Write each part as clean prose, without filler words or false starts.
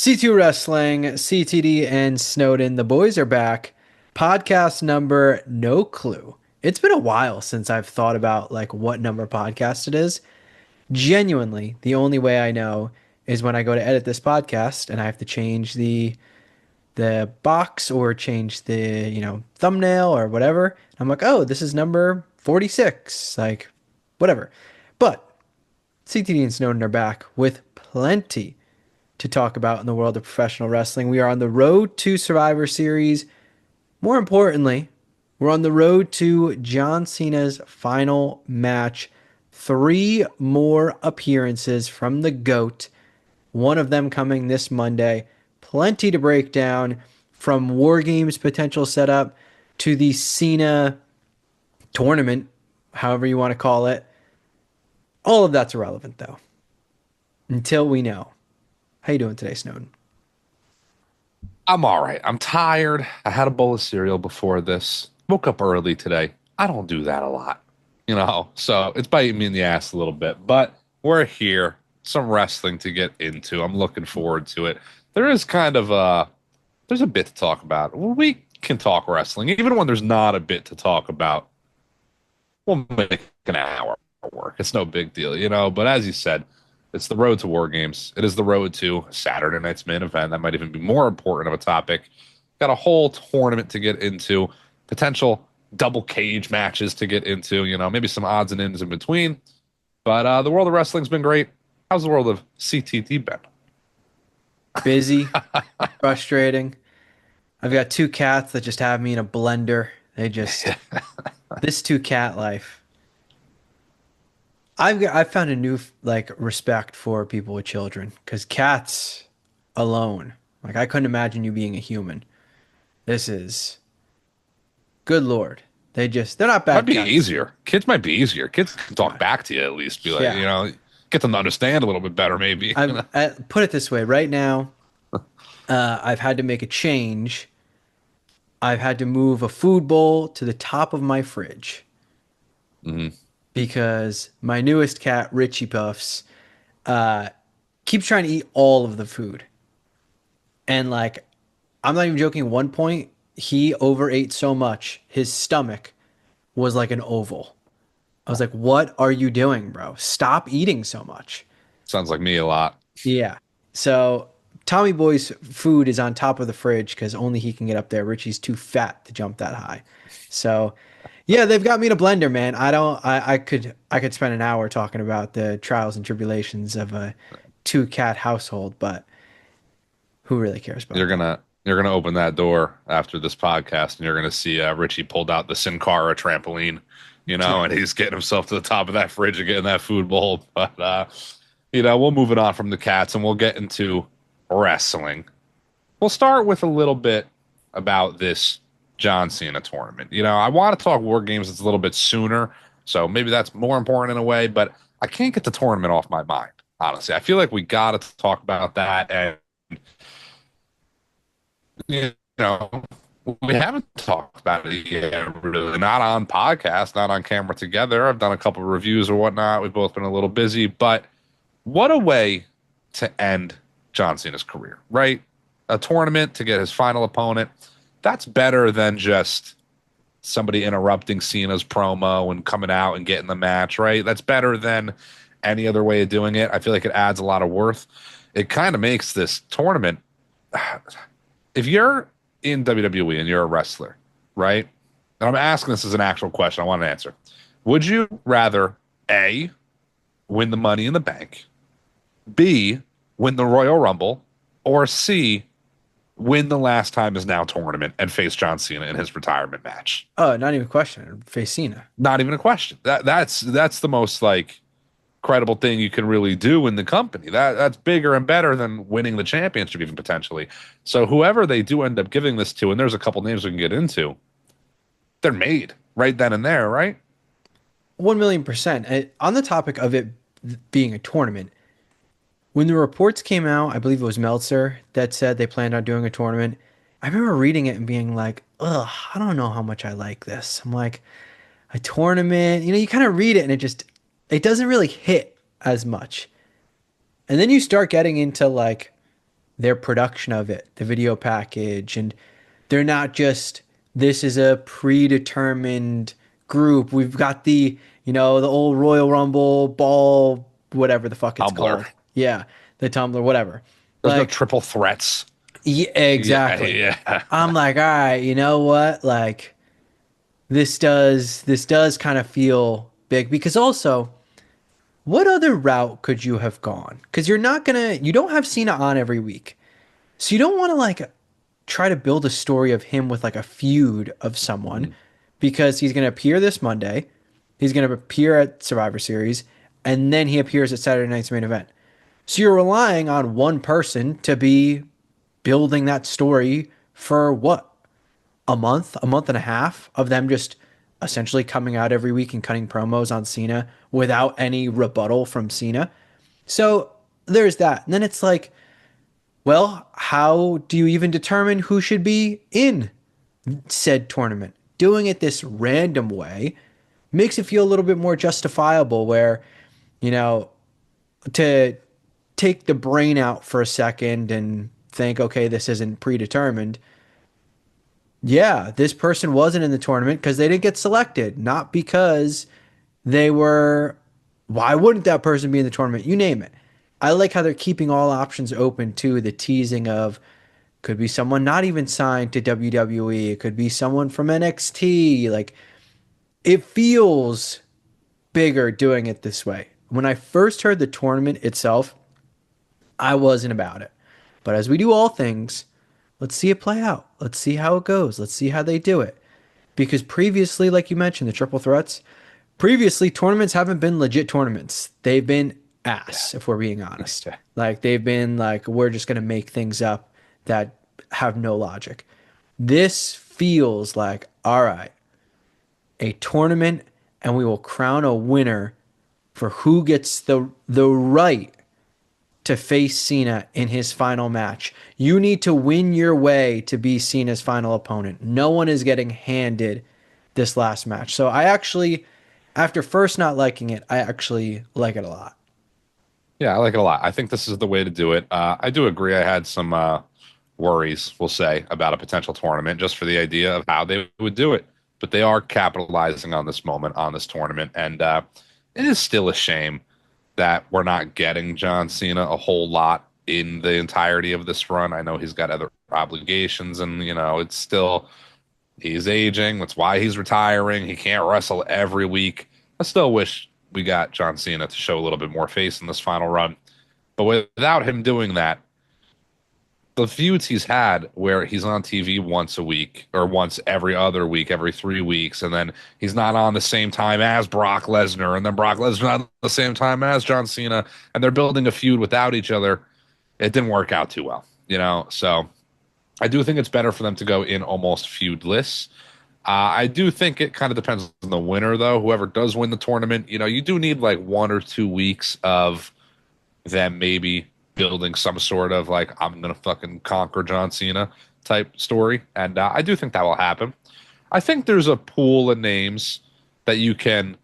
C2 Wrestling, CTD, and Snowden. The boys are back. Podcast number, no clue. It's been a while since I've thought about like what number podcast it is. Genuinely, the only way I know is when I go to edit this podcast and I have to change the box or change the, thumbnail or whatever. I'm like, "Oh, this is number 46." Like whatever. But CTD and Snowden are back with plenty to talk about in the world of professional wrestling. We are on the road to Survivor Series. More importantly, we're on the road to John Cena's final match. Three more appearances from the GOAT, one of them coming this Monday. Plenty to break down, from WarGames potential setup to the Cena tournament, however you want to call it. All of that's irrelevant, though, until we know. How you doing today, Snowden? I'm all right. I'm tired. I had a bowl of cereal before this. Woke up early today. I don't do that a lot, so it's biting me in the ass a little bit. But we're here. Some wrestling to get into. I'm looking forward to it. There is there's a bit to talk about. We can talk wrestling, even when there's not a bit to talk about. We'll make an hour work. It's no big deal. But as you said, it's the road to War Games. It is the road to Saturday night's main event. That might even be more important of a topic. Got a whole tournament to get into, potential double cage matches to get into, maybe some odds and ends in between. But the world of wrestling's been great. How's the world of CTT been? Busy, frustrating. I've got two cats that just have me in a blender. This two cat life. I've found a new like respect for people with children, because cats alone, like I couldn't imagine you being a human. This is good Lord. They're not Might bad be cats. easier. Kids might be easier. Kids can talk back to you at least. Be like, Yeah. get them to understand a little bit better, maybe. I put it this way. Right now, I've had to make a change. I've had to move a food bowl to the top of my fridge Mhm. because my newest cat, Richie Puffs, uh, keeps trying to eat all of the food. And like, I'm not even joking. One point, he overate so much, his stomach was like an oval. I was like, "What are you doing, bro? Stop eating so much." Sounds like me a lot. Yeah. So Tommy Boy's food is on top of the fridge because only he can get up there. Richie's too fat to jump that high. So yeah, they've got me in a blender, man. I could spend an hour talking about the trials and tribulations of a two cat household, but who really cares about You're that? gonna you're gonna open that door after this podcast, and you're gonna see Richie pulled out the Sin Cara trampoline, Yeah. and he's getting himself to the top of that fridge and getting that food bowl. But we'll move it on from the cats, and we'll get into wrestling. We'll start with a little bit about this John Cena tournament. I want to talk War Games. It's a little bit sooner, so maybe that's more important in a way. But I can't get the tournament off my mind. Honestly, I feel like we got to talk about that, and you know, we haven't talked about it yet, really. Not on podcast, not on camera together. I've done a couple of reviews or whatnot. We've both been a little busy, but what a way to end John Cena's career, right? A tournament to get his final opponent. That's better than just somebody interrupting Cena's promo and coming out and getting the match, right? That's better than any other way of doing it. I feel like it adds a lot of worth. It kind of makes this tournament, if you're in WWE and you're a wrestler, right? And I'm asking this as an actual question. I want an answer. Would you rather A, win the money in the bank, B, win the Royal Rumble, or C, win the last time is now tournament and face John Cena in his retirement match? Oh, not even a question. Face Cena. Not even a question. That's the most like credible thing you can really do in the company. That's bigger and better than winning the championship even potentially. So whoever they do end up giving this to, and there's a couple names we can get into, they're made right then and there, right? 1,000,000%. On the topic of it being a tournament, when the reports came out, I believe it was Meltzer that said they planned on doing a tournament. I remember reading it and being like, ugh, I don't know how much I like this. I'm like, a tournament, you kind of read it and it doesn't really hit as much. And then you start getting into like their production of it, the video package, and they're not just this is a predetermined group. We've got the old Royal Rumble ball, whatever the fuck it's Tumblr. called. Yeah, the Tumblr, whatever. There's no Like, triple threats. yeah, Yeah, exactly. yeah. I'm like, all right, you know what? Like, this does kind of feel big because also, what other route could you have gone? Because you don't have Cena on every week. So you don't want to like try to build a story of him with like a feud of someone Mhm. because he's going to appear this Monday. He's going to appear at Survivor Series and then he appears at Saturday night's main event. So you're relying on one person to be building that story for what? A month and a half of them just essentially coming out every week and cutting promos on Cena without any rebuttal from Cena. So there's that. And then it's like, well, how do you even determine who should be in said tournament? Doing it this random way makes it feel a little bit more justifiable where, you know, to take the brain out for a second and think, okay, this isn't predetermined. Yeah, this person wasn't in the tournament because they didn't get selected, not because they were. Why wouldn't that person be in the tournament? You name it. I like how they're keeping all options open too. The teasing of could be someone not even signed to WWE. It could be someone from NXT. Like it feels bigger doing it this way. When I first heard the tournament itself, I wasn't about it. But as we do all things, let's see it play out. Let's see how it goes. Let's see how they do it. Because previously, like you mentioned, the triple threats, previously tournaments haven't been legit tournaments. They've been Yeah. ass, if we're being honest. Like they've been like, we're just gonna make things up that have no logic. This feels like, all right, a tournament, and we will crown a winner for who gets the right to face Cena in his final match. You need to win your way to be Cena's final opponent. No one is getting handed this last match. So I actually, after first not liking it, I actually like it a lot. Yeah, I like it a lot. I think this is the way to do it. I do agree. I had some worries, we'll say, about a potential tournament just for the idea of how they would do it. But they are capitalizing on this moment, on this tournament. And it is still a shame that we're not getting John Cena a whole lot in the entirety of this run. I know he's got other obligations, and, it's still, he's aging. That's why he's retiring. He can't wrestle every week. I still wish we got John Cena to show a little bit more face in this final run. But without him doing that, the feuds he's had where he's on TV once a week or once every other week, every 3 weeks, and then he's not on the same time as Brock Lesnar, and then Brock Lesnar not the same time as John Cena, and they're building a feud without each other. It didn't work out too well, So I do think it's better for them to go in almost feudless. I do think it kind of depends on the winner, though. Whoever does win the tournament, you do need like 1 or 2 weeks of them maybe building some sort of like, I'm going to fucking conquer John Cena type story. And I do think that will happen. I think there's a pool of names that you can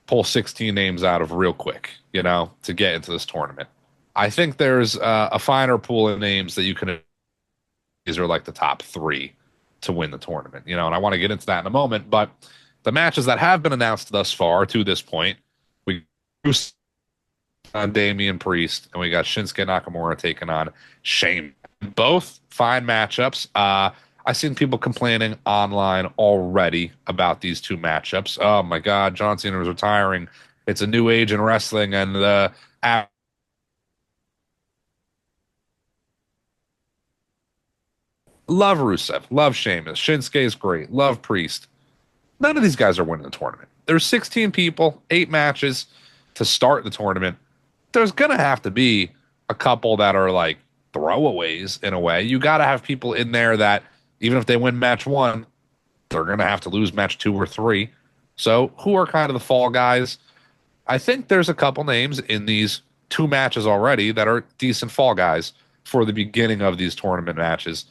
pull 16 names out of real quick, to get into this tournament. I think there's a finer pool of names that you can. These are like the top three to win the tournament, and I want to get into that in a moment. But the matches that have been announced thus far to this point, we on Damian Priest and we got Shinsuke Nakamura taking on Shane. Both fine matchups. I've seen people complaining online already about these two matchups. Oh my God, John Cena is retiring. It's a new age in wrestling, and love Rusev, love Sheamus, Shinsuke is great, love Priest. None of these guys are winning the tournament. There's 16 people, 8 matches to start the tournament. There's gonna have to be a couple that are like throwaways in a way. You got to have people in there that even if they win match one, they're gonna have to lose match 2 or 3. So who are kind of the fall guys? I think there's a couple names in these 2 matches already that are decent fall guys for the beginning of these tournament matches.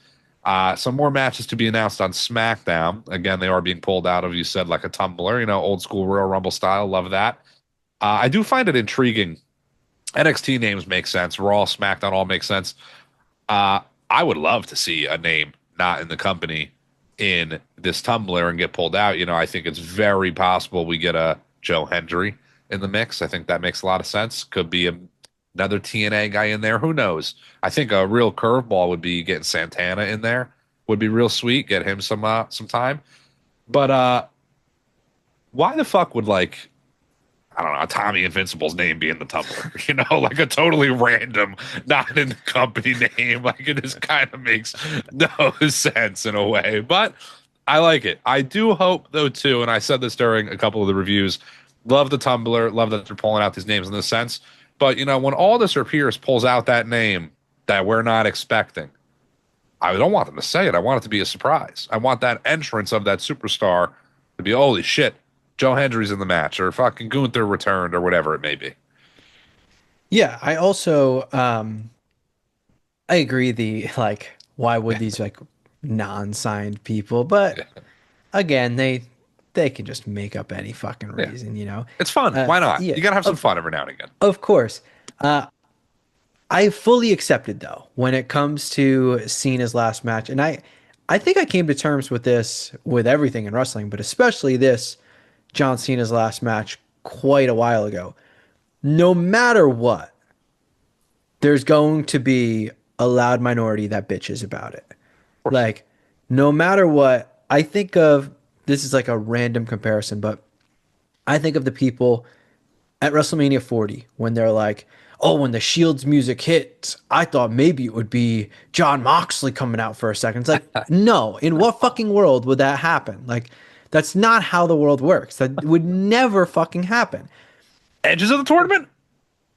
Some more matches to be announced on SmackDown. Again, they are being pulled out of, you said, like a tumbler, old school Royal Rumble style. Love that. I do find it intriguing. NXT names make sense. Raw, SmackDown all make sense. Uh, I would love to see a name not in the company in this tumbler and get pulled out. I think it's very possible we get a Joe Hendry in the mix. I think that makes a lot of sense. Could be another TNA guy in there. Who knows? I think a real curveball would be getting Santana in there. Would be real sweet. Get him some time. But why the fuck would like I don't know, Tommy Invincible's name be in the Tumblr, like a totally random, not in the company name. Like it just kind of makes no sense in a way, but I like it. I do hope though too, and I said this during a couple of the reviews, love the Tumblr, love that they're pulling out these names in this sense. But when Aldis or Pierce pulls out that name that we're not expecting, I don't want them to say it. I want it to be a surprise. I want that entrance of that superstar to be, holy shit, Joe Hendry's in the match, or fucking Gunther returned, or whatever it may be. Yeah, I also I agree the like why would these like non-signed people, but Yeah. again, they can just make up any fucking Yeah. reason, you know. It's fun. Why not? Yeah, You gotta have some fun every now and again. of course. I fully accepted though when it comes to Cena's last match, and I think I came to terms with this with everything in wrestling, but especially this John Cena's last match quite a while ago. No matter what, there's going to be a loud minority that bitches about it. Of course. Like, no matter what, I think of this is like a random comparison, but I think of the people at WrestleMania 40 when they're like, oh, when the Shield's music hit, I thought maybe it would be John Moxley coming out for a second. It's like, no, in what fucking world would that happen? Like, that's not how the world works. That would never fucking happen. Edges of the tournament?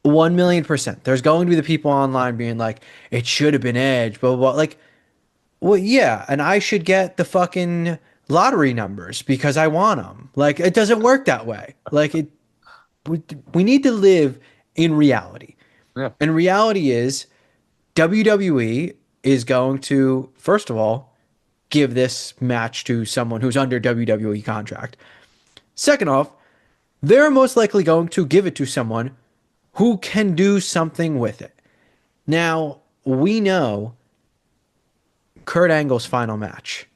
1,000,000%. There's going to be the people online being like, it should have been Edge, blah, blah, blah. Like, well, yeah, and I should get the fucking lottery numbers because I want them. Like, it doesn't work that way. Like, we need to live in reality. Yeah. And reality is WWE is going to, first of all, give this match to someone who's under WWE contract. Second off, they're most likely going to give it to someone who can do something with it. Now, we know Kurt Angle's final match.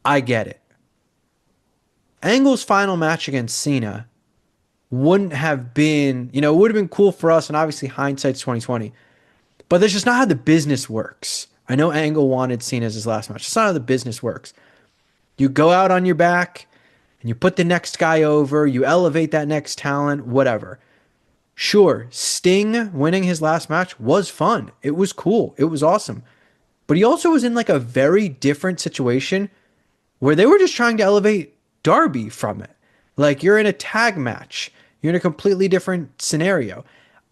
I get it. Angle's final match against Cena wouldn't have been, it would have been cool for us, and obviously hindsight's 2020. But that's just not how the business works. I know Angle wanted Cena as his last match. That's not how the business works. You go out on your back and you put the next guy over, you elevate that next talent, whatever. Sure, Sting winning his last match was fun. It was cool. It was awesome. But he also was in like a very different situation where they were just trying to elevate Darby from it. Like you're in a tag match. You're in a completely different scenario.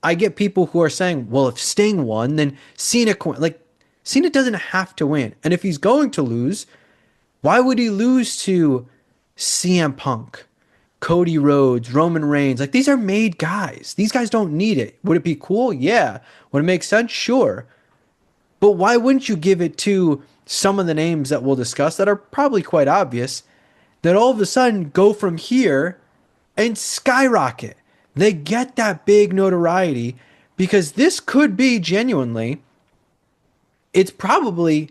I get people who are saying, well, if Sting won, then Cena can. Like, Cena doesn't have to win. And if he's going to lose, why would he lose to CM Punk, Cody Rhodes, Roman Reigns? Like, these are made guys. These guys don't need it. Would it be cool? Yeah. Would it make sense? Sure. But why wouldn't you give it to some of the names that we'll discuss that are probably quite obvious that all of a sudden go from here and skyrocket? They get that big notoriety because this could be genuinely, it's probably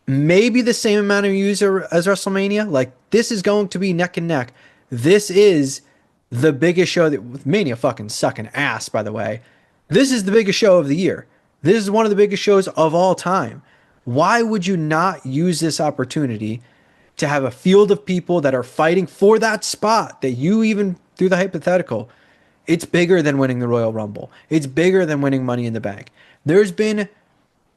maybe the same amount of user as WrestleMania. Like this is going to be neck and neck. This is the biggest show that with Mania fucking sucking ass, by the way. This is the biggest show of the year. This is one of the biggest shows of all time. Why would you not use this opportunity to have a field of people that are fighting for that spot that you even through the hypothetical? It's bigger than winning the Royal Rumble. It's bigger than winning Money in the Bank. There's been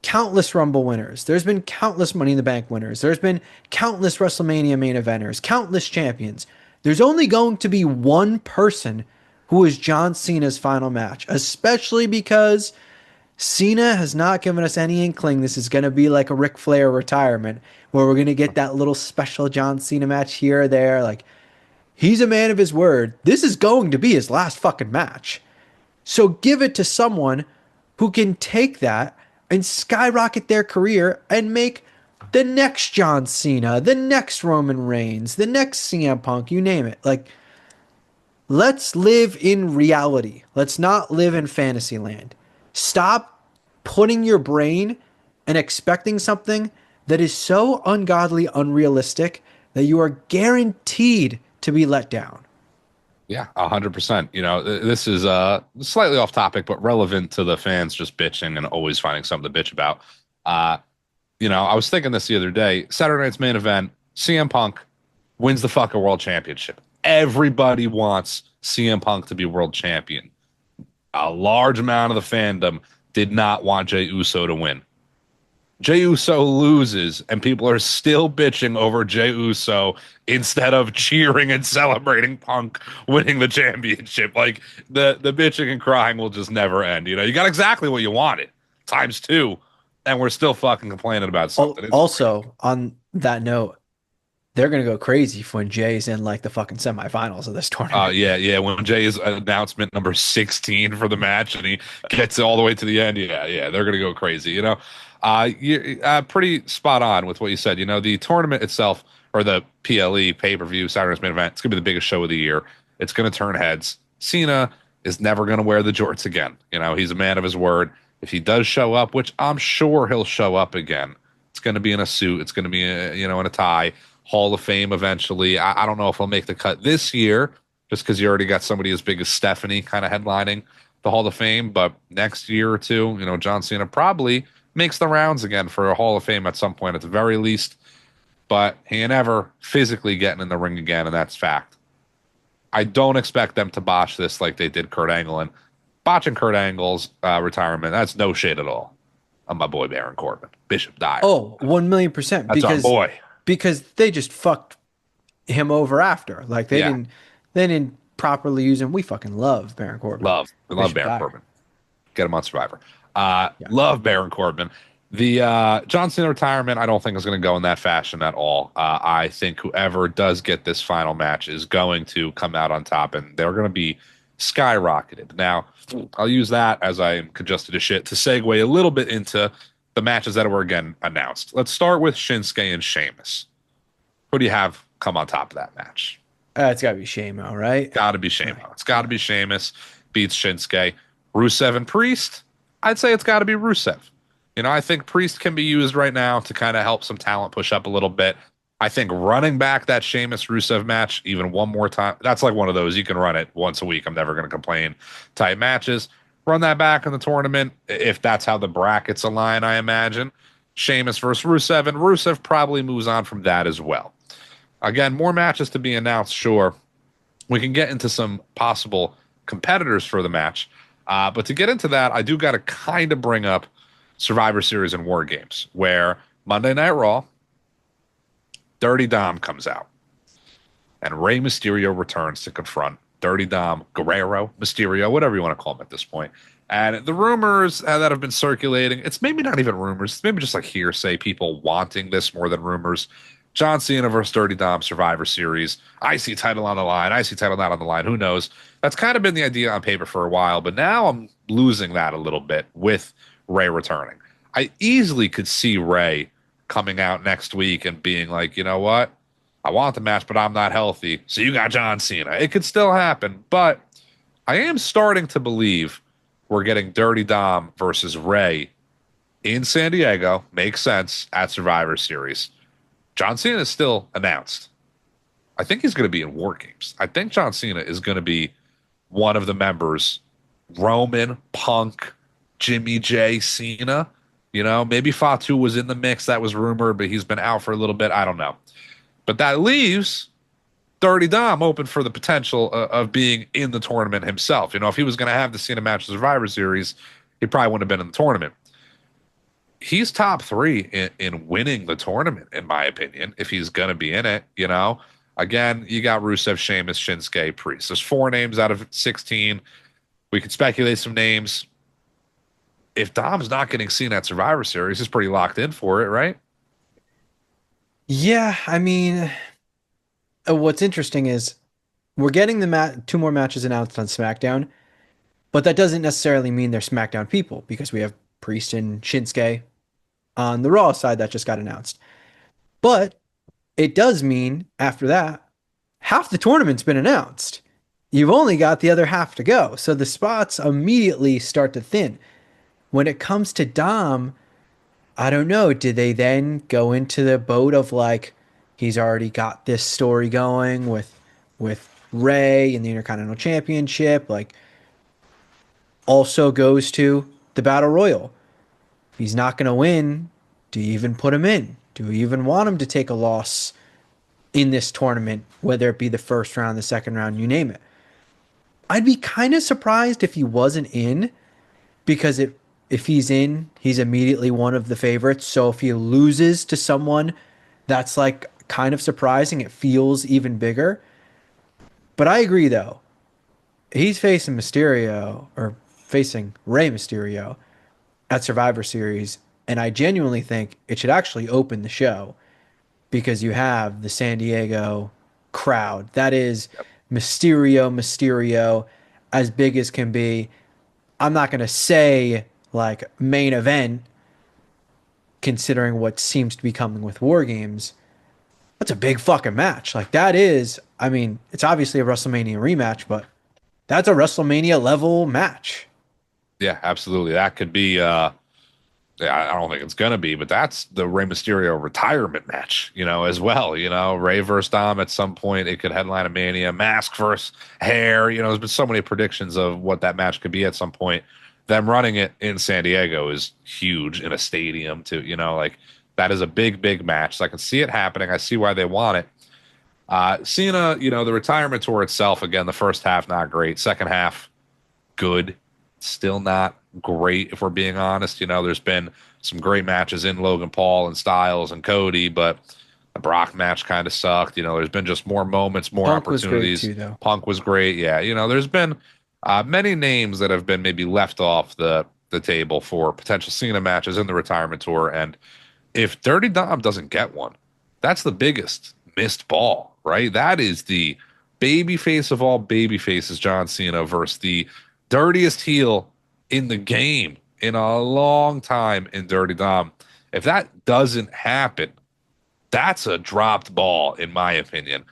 countless Rumble winners. There's been countless Money in the Bank winners. There's been countless WrestleMania main eventers, countless champions. There's only going to be one person who is John Cena's final match, especially because Cena has not given us any inkling this is going to be like a Ric Flair retirement where we're going to get that little special John Cena match here or there. Like, he's a man of his word. This is going to be his last fucking match. So give it to someone who can take that and skyrocket their career and make the next John Cena, the next Roman Reigns, the next CM Punk, you name it. Like, let's live in reality. Let's not live in fantasy land. Stop putting your brain and expecting something that is so ungodly unrealistic that you are guaranteed to be let down. Yeah, 100%. This is slightly off topic, but relevant to the fans just bitching and always finding something to bitch about. Uh, I was thinking this the other day. Saturday night's main event, CM Punk wins the fucking world championship. Everybody wants CM Punk to be world champion. A large amount of the fandom did not want Jey Uso to win. Jey Uso loses, and people are still bitching over Jey Uso instead of cheering and celebrating Punk winning the championship. Like the bitching and crying will just never end. You got exactly what you wanted, times two, and we're still fucking complaining about something. It's crazy. Also, on that note, they're gonna go crazy when Jay's in like the fucking semifinals of this tournament. Yeah, yeah. When Jay is announcement number 16 for the match and he gets all the way to the end, yeah, yeah, they're gonna go crazy. You pretty spot on with what you said. The tournament itself or the PLE pay-per-view Saturday's main event, it's gonna be the biggest show of the year. It's gonna turn heads. Cena is never gonna wear the jorts again. He's a man of his word. If he does show up, which I'm sure he'll show up again, it's gonna be in a suit. It's gonna be in a tie. Hall of Fame eventually. I don't know if he'll make the cut this year, just because you already got somebody as big as Stephanie kind of headlining the Hall of Fame. But next year or two, John Cena probably makes the rounds again for a Hall of Fame at some point, at the very least. But he ain't ever physically getting in the ring again, and that's fact. I don't expect them to botch this like they did Kurt Angle. And botching Kurt Angle's retirement, that's no shade at all on my boy Baron Corbin, Bishop Dyer. Oh, 1,000,000% That's our boy. because they just fucked him over after. Like Yeah, they didn't properly use him. We fucking love Baron Corbin. we love Bishop Baron Dyer. Corbin. Get him on Survivor. Yeah. Love Baron Corbin. The John Cena retirement, I don't think is going to go in that fashion at all. I think whoever does get this final match is going to come out on top, and they're going to be skyrocketed. Now, I'll use that as I am congested as shit to segue a little bit into the matches that were again announced. Let's start with Shinsuke and Sheamus. Who do you have come on top of that match? It's got to be Shamo, right? Got to be Sheamus. It's got to be Sheamus beats Shinsuke. Rusev and Priest. I'd say it's got to be Rusev. I think Priest can be used right now to kind of help some talent push up a little bit. I think running back that Sheamus Rusev match even one more time, that's like one of those you can run it once a week. I'm never going to complain type matches. Run that back in the tournament if that's how the brackets align, I imagine. Sheamus versus Rusev, and Rusev probably moves on from that as well. Again, more matches to be announced, sure. We can get into some possible competitors for the match. But to get into that, I do got to kind of bring up Survivor Series and WarGames, where Monday Night Raw, Dirty Dom comes out, and Rey Mysterio returns to confront Dirty Dom, Guerrero, Mysterio, whatever you want to call him at this point. And the rumors that have been circulating, it's maybe not even rumors, it's maybe just like hearsay, people wanting this more than rumors. John Cena versus Dirty Dom Survivor Series. I see title on the line. I see title not on the line. Who knows? That's kind of been the idea on paper for a while, but now I'm losing that a little bit with Ray returning. I easily could see Ray coming out next week and being like, you know what? I want the match, but I'm not healthy. So you got John Cena. It could still happen, but I am starting to believe we're getting Dirty Dom versus Ray in San Diego. Makes sense at Survivor Series. John Cena is still announced. I think he's going to be in WarGames. I think John Cena is going to be one of the members. Roman, Punk, Jimmy J, Cena. Maybe Fatu was in the mix. That was rumored, but he's been out for a little bit. I don't know. But that leaves Dirty Dom open for the potential of being in the tournament himself. If he was going to have the Cena match Survivor Series, he probably wouldn't have been in the tournament. He's top three in winning the tournament, in my opinion, if he's going to be in it. Again, you got Rusev, Sheamus, Shinsuke, Priest. There's 4 names out of 16. We could speculate some names. If Dom's not getting seen at Survivor Series, he's pretty locked in for it, right? Yeah, I mean, what's interesting is we're getting the 2 more matches announced on SmackDown, but that doesn't necessarily mean they're SmackDown people because we have Priest and Shinsuke on the Raw side that just got announced. But it does mean after that, half the tournament's been announced. You've only got the other half to go. So the spots immediately start to thin. When it comes to Dom, I don't know. Did they then go into the boat of like he's already got this story going with Ray and the Intercontinental Championship, like also goes to the Battle Royal. If he's not going to win, do you even put him in? Do you even want him to take a loss in this tournament, whether it be the first round, the second round, you name it? I'd be kind of surprised if he wasn't in because if he's in, he's immediately one of the favorites. So if he loses to someone that's like kind of surprising, it feels even bigger. But I agree though. He's facing Mysterio or facing Rey Mysterio at Survivor Series, and I genuinely think it should actually open the show because you have the San Diego crowd. That is Yep. Mysterio, as big as can be. I'm not going to say like main event, considering what seems to be coming with War Games. That's a big fucking match. Like, that is, I mean, it's obviously a WrestleMania rematch, but that's a WrestleMania level match. Yeah, absolutely. That could be yeah, I don't think it's gonna be, but that's the Rey Mysterio retirement match, as well. Rey versus Dom at some point. It could headline a Mania. Mask versus Hair. There's been so many predictions of what that match could be at some point. Them running it in San Diego is huge in a stadium too. Like that is a big, big match. So I can see it happening. I see why they want it. Cena, the retirement tour itself, again, the first half not great. Second half good. Still not great, if we're being honest. There's been some great matches in Logan Paul and Styles and Cody, but the Brock match kind of sucked. There's been just more moments, more Punk was great opportunities. too, though. Punk was great. Yeah, there's been many names that have been maybe left off the table for potential Cena matches in the retirement tour. And if Dirty Dom doesn't get one, that's the biggest missed ball, right? That is the baby face of all baby faces, John Cena, versus the dirtiest heel in the game in a long time in Dirty Dom. If that doesn't happen, that's a dropped ball, in my opinion.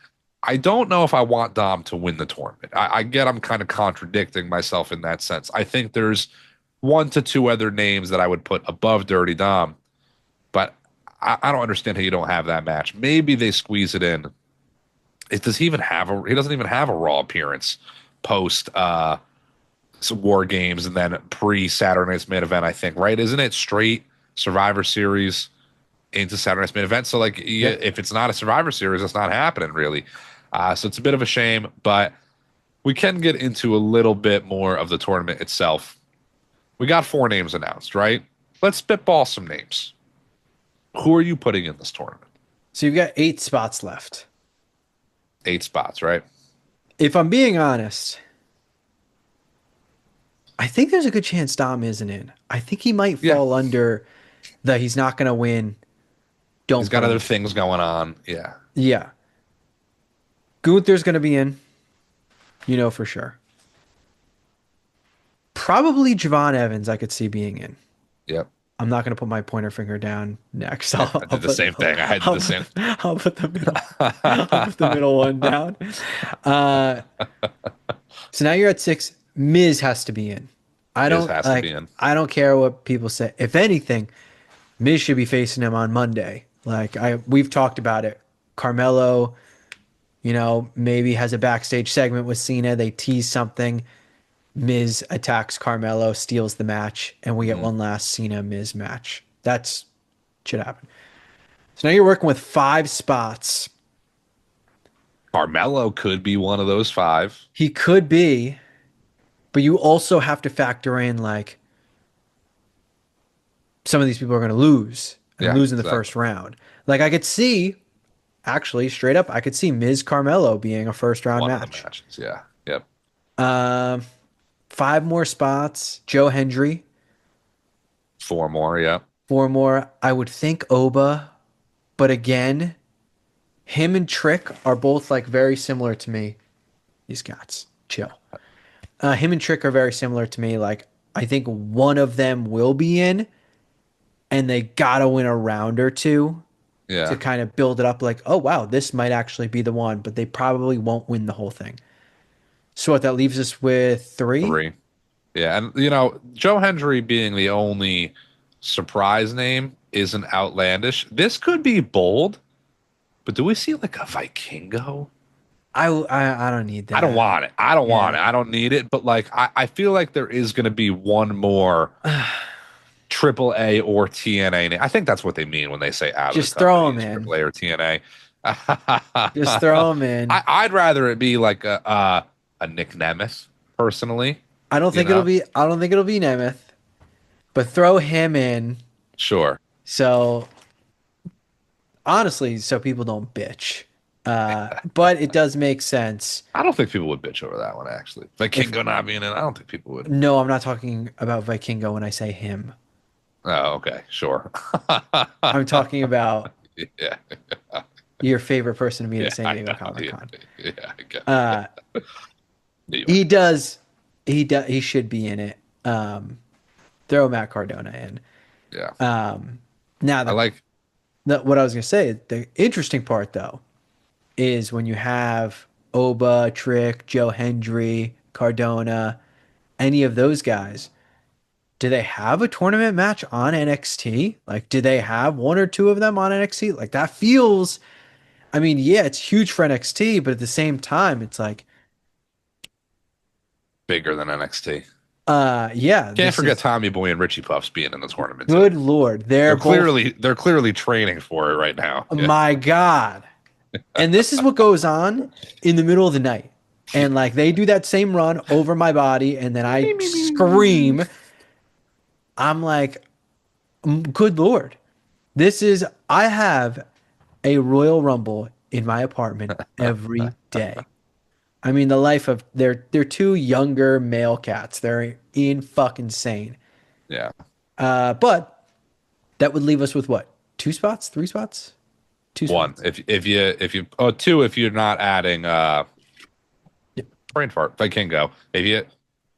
I don't know if I want Dom to win the tournament. I get I'm kind of contradicting myself in that sense. I think there's one to two other names that I would put above Dirty Dom, but I don't understand how you don't have that match. Maybe they squeeze it in. Does he even have he doesn't even have a Raw appearance post War Games and then pre Saturday Night's main event, I think, right? Isn't it straight Survivor Series into Saturday Night's main event? So, like, yeah, Yep. if it's not a Survivor Series, it's not happening, really. So it's a bit of a shame, but we can get into a little bit more of the tournament itself. We got four names announced, right? Let's spitball some names. Who are you putting in this tournament? So you've got 8 spots left. 8 spots, right? If I'm being honest, I think there's a good chance Dom isn't in. I think he might Yeah. fall under the he's not going to win. He's Don't got put him other in. things going on. Yeah. Yeah. Gunther's going to be in, for sure. Probably Javon Evans, I could see being in. Yep. I'm not going to put my pointer finger down next. Yeah. I did the same thing. I did the same. I'll put the middle. I'll put the middle one down. Uh, so now you're at 6. Miz has to be in. I Miz don't has to be like. in. I don't care what people say. If anything, Miz should be facing him on Monday. Like we've talked about it. Carmelo, maybe has a backstage segment with Cena. They tease something. Miz attacks Carmelo, steals the match, and we get Mhm. one last Cena Miz match. That's should happen. So now you're working with 5 spots. Carmelo could be one of those five. He could be, but you also have to factor in like some of these people are going to lose and Yeah, lose in the exactly. first round. Like I could see, actually, straight up, I could see Miz Carmelo being a first round One of the match. matches. Yeah. Yep. Um, 5 more spots. Joe Hendry, Four more. Yeah. 4 more. I would think Oba, but again, him and Trick are both like very similar to me. These cats, chill. Him and Trick are very similar to me. Like I think one of them will be in, and they gotta win a round or two to Yeah. kind of build it up. Like, oh wow, this might actually be the one, but they probably won't win the whole thing. So what that leaves us with 3. Three. Yeah, and Joe Hendry being the only surprise name isn't outlandish. This could be bold, but do we see like a Vikingo? I don't need I don't that. want it. I don't want Yeah. it. I don't need it. But like, I feel like there is going to be one more triple A or TNA name. I think that's what they mean when they say out of the Just throw company him is in. triple A or TNA. Just throw him in. I'd rather it be like a Nick Nemeth personally. You know, I don't think it'll be Nemeth, but throw him in. sure. So honestly, so people don't bitch. But it does make sense. I don't think people would bitch over that one actually. If Vikingo not being in, I don't think people would. No, I'm not talking about Vikingo when I say him. Oh, okay, sure. I'm talking about Yeah, your favorite person to meet yeah, at San I Diego know. Comic Yeah, Con. yeah, I get Uh, it. New York. he does. He should be in it. Throw Matt Cardona in. Yeah, Now I like. what I was gonna say. The interesting part though is when you have Oba, Trick, Joe Hendry, Cardona, any of those guys. Do they have a tournament match on NXT? Like, do they have one or two of them on NXT? Like, that feels, I mean, yeah, it's huge for NXT, but at the same time, it's like, Bigger than NXT. yeah, Can't this forget is Tommy Boy and Richie Puffs being in the tournament too. good Lord. They're clearly training for it right now. Yeah. My God. And this is what goes on in the middle of the night. And like, they do that same run over my body, and then I scream. I'm like, good Lord. I have a Royal Rumble in my apartment every day. I mean, the life of they're two younger male cats. They're in fucking sane. Yeah. But that would leave us with what? Two spots? Three spots? Two One. spots. If you oh two if you're not adding Yep. brain fart, Vikingo. If you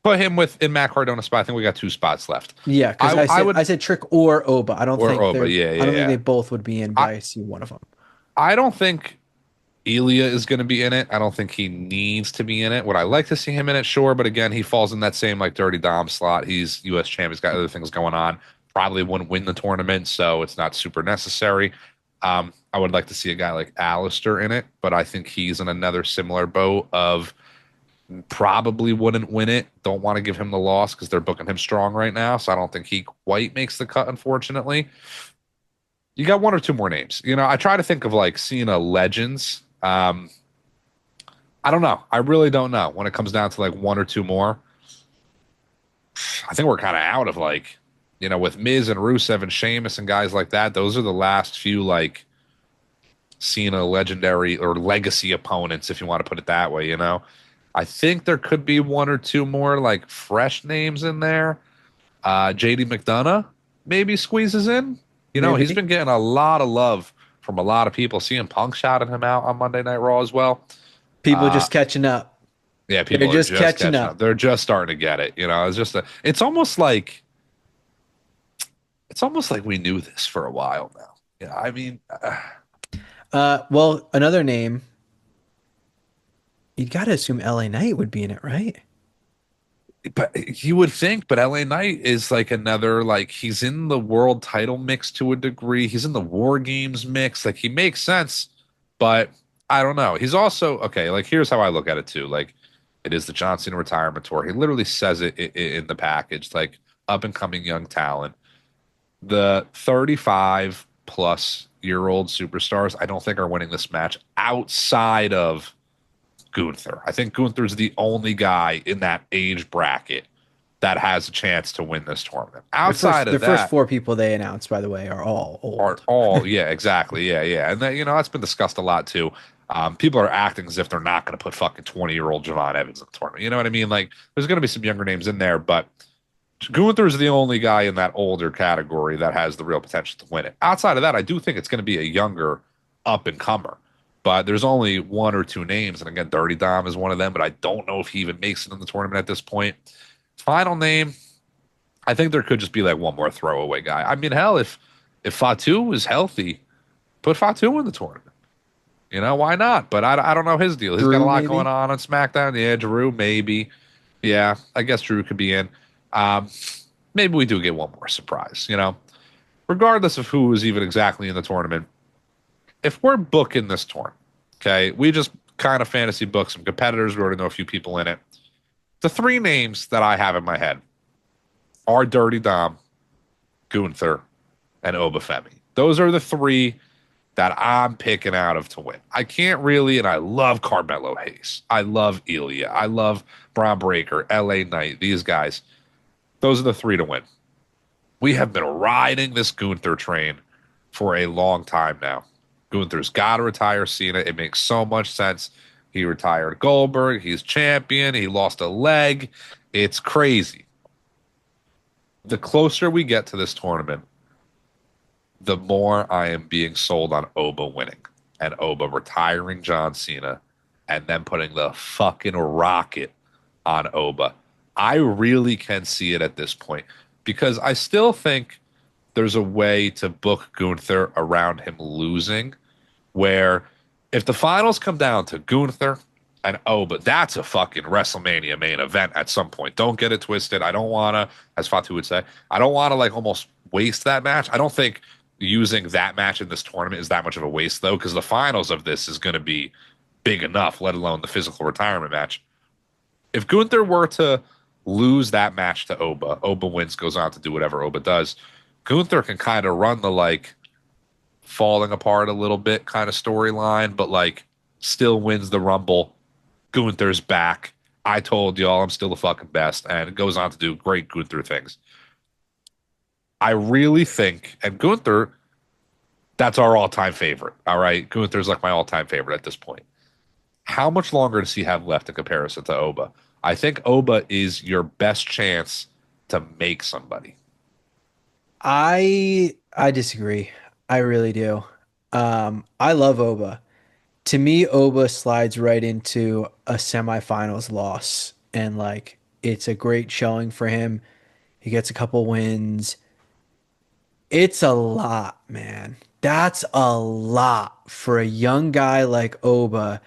put him in Matt Cardona's spot, I think we got two spots left. Yeah, because I would I said Trick or Oba. or Oba, yeah, I yeah, don't think yeah. they both would be in, but I I see one of them. I don't think Elia is going to be in it. I don't think he needs to be in it. Would I like to see him in it? Sure, but again, he falls in that same like Dirty Dom slot. He's U.S. champ. He's got other things going on. Probably wouldn't win the tournament, so it's not super necessary. I would like to see a guy like Alistair in it, but I think he's in another similar boat of probably wouldn't win it. Don't want to give him the loss because they're booking him strong right now, so I don't think he quite makes the cut, unfortunately. You got one or two more names. I try to think of like Cena legends. I don't know. I really don't know when it comes down to like one or two more. I think we're kind of out of like, with Miz and Rusev and Sheamus and guys like that. Those are the last few like Cena legendary or legacy opponents, if you want to put it that way. I think there could be one or two more like fresh names in there. JD McDonough maybe squeezes in. He's Maybe been getting a lot of love from a lot of people. CM Punk shouted him out on Monday Night Raw as well. people Uh, just catching up. yeah, They're people are just just catching catching up. up. They're just starting to get it. It's almost like we knew this for a while now. Yeah, I mean, Well, another name, you'd got to assume LA Knight would be in it, right? but you would think, but LA Knight is like another, like he's in the world title mix to a degree. He's in the War Games mix. Like he makes sense, but I don't know. He's also okay. Like here's how I look at it too. Like it is the John Cena retirement tour. He literally says it in the package, like up and coming young talent. The 35 plus year old superstars, I don't think are winning this match outside of Gunther. I think Gunther's the only guy in that age bracket that has a chance to win this tournament. Outside The of first that, four people they announced, by the way, are all are old. all yeah, exactly, yeah, yeah, and that that's been discussed a lot too. People are acting as if they're not going to put fucking 20-year-old Javon Evans in the tournament. You know what I mean? Like, there's going to be some younger names in there, but Gunther is the only guy in that older category that has the real potential to win it. Outside of that, I do think it's going to be a younger up and comer. But there's only one or two names, and again, Dirty Dom is one of them. But I don't know if he even makes it in the tournament at this point. Final name, I think there could just be like one more throwaway guy. I mean, hell, if Fatu is healthy, put Fatu in the tournament. Why not? But I don't know his deal. He's got a Drew, lot going maybe. on SmackDown. Yeah, Drew maybe. Yeah, I guess Drew could be in. Um, Maybe we do get one more surprise, regardless of who is even exactly in the tournament. If we're booking this tournament, okay, we just kind of fantasy book some competitors. We already know a few people in it. The three names that I have in my head are Dirty Dom, Gunther, and OBA FEMI. Those are the three that I'm picking out of to win. I can't really, and I love Carmelo Hayes. I love Ilya. I love Braun Breaker, LA Knight, these guys. Those are the three to win. We have been riding this Gunther train for a long time now. Gunther's got to retire Cena. It makes so much sense. He retired Goldberg. He's champion. He lost a leg. It's crazy. The closer we get to this tournament, the more I am being sold on Oba winning and Oba retiring John Cena and then putting the fucking rocket on Oba. I really can see it at this point because I still think there's a way to book Gunther around him losing where if the finals come down to Gunther and Oba, that's a fucking WrestleMania main event at some point. Don't get it twisted. I don't want to, as Fatu would say, I don't want to like almost waste that match. I don't think using that match in this tournament is that much of a waste though, because the finals of this is going to be big enough, let alone the physical retirement match. If Gunther were to lose that match to Oba, Oba wins, goes on to do whatever Oba does. Gunther can kind of run the like falling apart a little bit kind of storyline, but like still wins the Rumble. Gunther's back. I told y'all I'm still the fucking best, and it goes on to do great Gunther things. I really think, and Gunther, that's our all-time favorite. All right, Gunther's like my all-time favorite at this point. How much longer does he have left in comparison to Oba? I think Oba is your best chance to make somebody. I disagree. I really do. I love Oba. To me, Oba slides right into a semifinals loss, and like it's a great showing for him. He gets a couple wins. It's a lot, man. That's a lot for a young guy like Oba.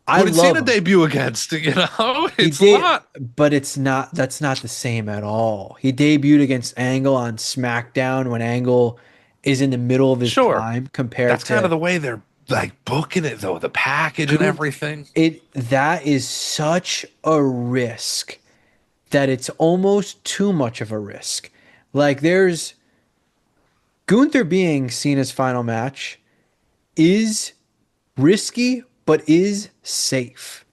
I Who did love Cena him. debut against? He It's a did, lot. but that's not the same at all. He debuted against Angle on SmackDown when Angle is in the middle of his Sure. prime compared That's kind of to the way they're like booking it though, the package and Gunther. everything. That is such a risk that it's almost too much of a risk. Like there's Gunther being Cena's final match is risky, but is safe.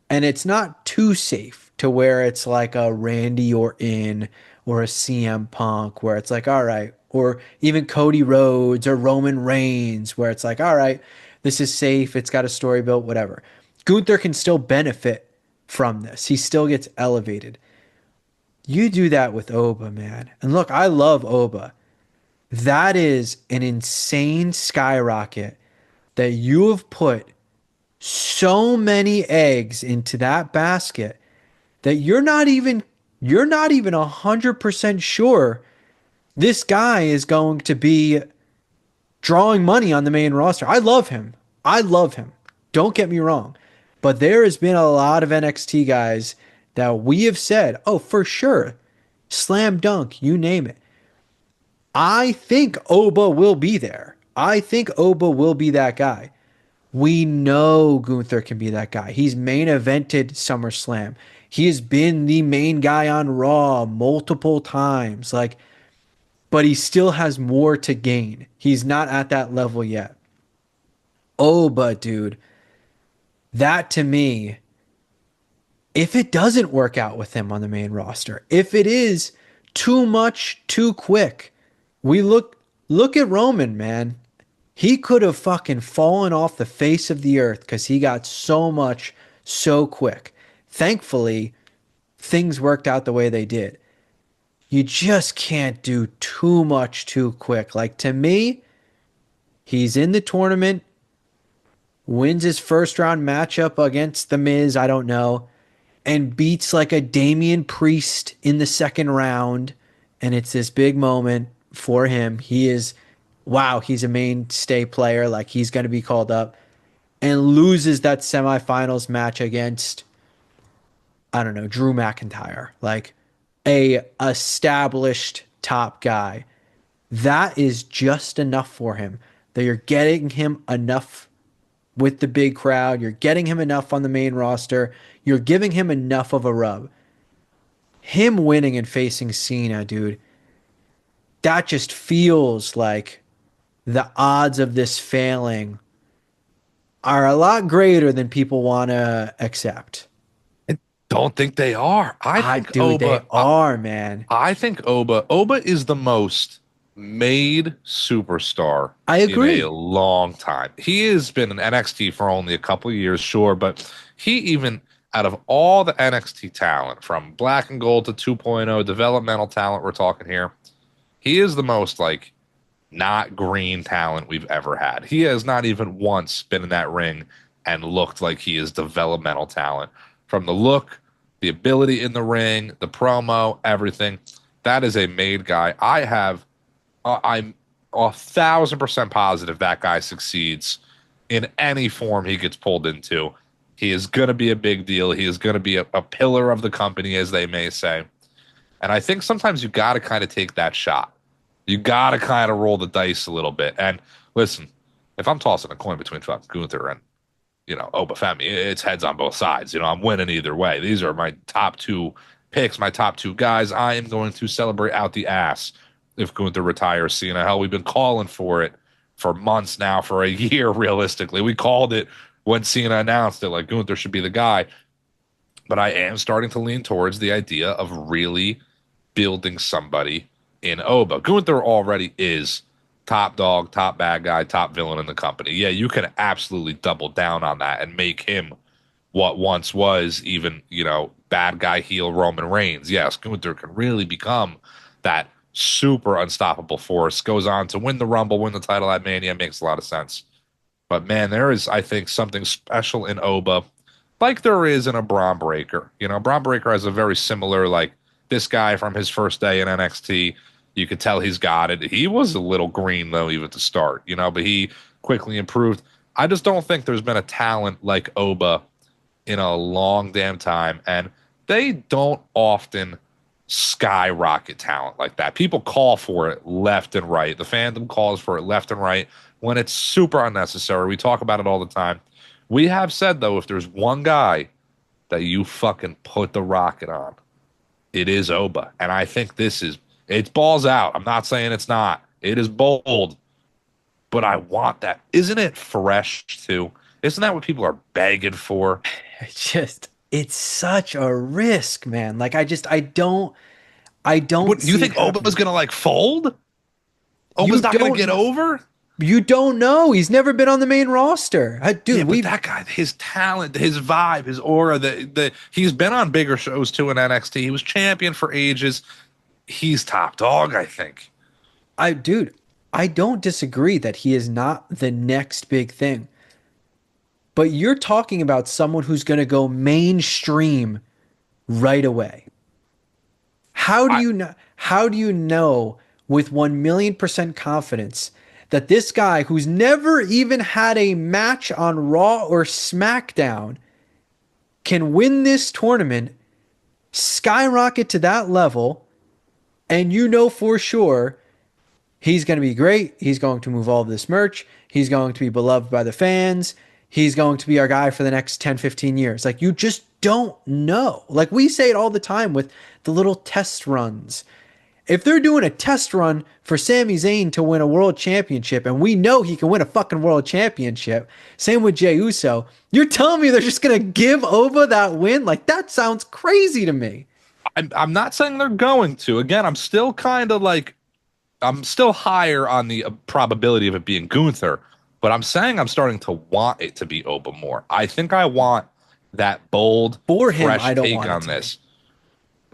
And it's not too safe to where it's like a Randy Orton or a CM Punk, where it's like, all right, or even Cody Rhodes or Roman Reigns, where it's like, all right, this is safe. It's got a story built, whatever. Gunther can still benefit from this. He still gets elevated. You do that with Oba, man. And look, I love Oba. That is an insane skyrocket that you have put so many eggs into that basket that you're not even 100% sure this guy is going to be drawing money on the main roster. I love him. I love him. Don't get me wrong. But there has been a lot of NXT guys that we have said, oh, for sure, slam dunk, you name it. I think Oba will be there. I think Oba will be that guy. We know Gunther can be that guy. He's main evented SummerSlam. He has been the main guy on Raw multiple times. Like, but he still has more to gain. He's not at that level yet. Oh, but dude, that to me, if it doesn't work out with him on the main roster, if it is too much too quick, we look at Roman, man. He could have fucking fallen off the face of the earth because he got so much so quick. Thankfully, things worked out the way they did. You just can't do too much too quick. Like to me, he's in the tournament, wins his first round matchup against The Miz, I don't know, and beats like a Damian Priest in the second round. And it's this big moment for him. He is, wow, he's a mainstay player. Like he's going to be called up and loses that semifinals match against, I don't know, Drew McIntyre. Like, a established top guy. That is just enough for him. That you're getting him enough with the big crowd, you're getting him enough on the main roster, you're giving him enough of a rub. Him winning and facing Cena, dude, that just feels like the odds of this failing are a lot greater than people want to accept. I don't think they are. Dude, they are, man. I think Oba is the most made superstar I in a agree. long time. He has been in NXT for only a couple of years, sure, but he even out of all the NXT talent from Black and Gold to 2.0 developmental talent we're talking here, he is the most like not green talent we've ever had. He has not even once been in that ring and looked like he is developmental talent. From the look, the ability in the ring, the promo, everything. That is a made guy. I'm 1,000% positive that guy succeeds in any form he gets pulled into. He is going to be a big deal. He is going to be a pillar of the company, as they may say. And I think sometimes you got to kind of take that shot. You got to kind of roll the dice a little bit. And listen, if I'm tossing a coin between fucking Gunther and, OBA FEMI, it's heads on both sides. I'm winning either way. These are my top two picks, my top two guys. I am going to celebrate out the ass if Gunther retires Cena. Hell, we've been calling for it for months now, for a year, realistically. We called it when Cena announced it, like Gunther should be the guy. But I am starting to lean towards the idea of really building somebody in Oba. Gunther already is top dog, top bad guy, top villain in the company. Yeah, you can absolutely double down on that and make him what once was even, bad guy heel Roman Reigns. Yes, Gunther can really become that super unstoppable force. Goes on to win the Rumble, win the title at Mania. Makes a lot of sense. But man, there is, I think, something special in Oba, like there is in a Braun Breaker. Braun Breaker has a very similar, like this guy from his first day in NXT. You could tell he's got it. He was a little green though, even to start, but he quickly improved. I just don't think there's been a talent like Oba in a long damn time, and they don't often skyrocket talent like that. People call for it left and right. The fandom calls for it left and right when it's super unnecessary. We talk about it all the time. We have said, though, if there's one guy that you fucking put the rocket on, it is Oba. And I think it's balls out. I'm not saying it's not. It is bold. But I want that. Isn't it fresh, too? Isn't that what people are begging for? It's such a risk, man. Like I don't What, do you see it think Oba's happening. going to, like, fold? You Oba's not going to get don't over? you don't know. He's never been on the main roster. Yeah, Dude, but we've that guy, his talent, his vibe, his aura, he's been on bigger shows too in NXT. He was champion for ages. He's top dog, I think. dude, I don't disagree that he is not the next big thing. But you're talking about someone who's going to go mainstream right away. I How do you know with 1,000,000% confidence that this guy who's never even had a match on Raw or SmackDown can win this tournament, skyrocket to that level, and you know for sure he's going to be great. He's going to move all of this merch. He's going to be beloved by the fans. He's going to be our guy for the next 10, 15 years. Like, you just don't know. Like, we say it all the time with the little test runs. If they're doing a test run for Sami Zayn to win a world championship, and we know he can win a fucking world championship, same with Jey Uso, you're telling me they're just going to give Ova that win? Like, that sounds crazy to me. I'm not saying they're going to. Again, I'm still kind of like I'm still higher on the probability of it being Gunther, but I'm saying I'm starting to want it to be Oba more. I think I want that bold, For him, I fresh don't take want it on to be. this.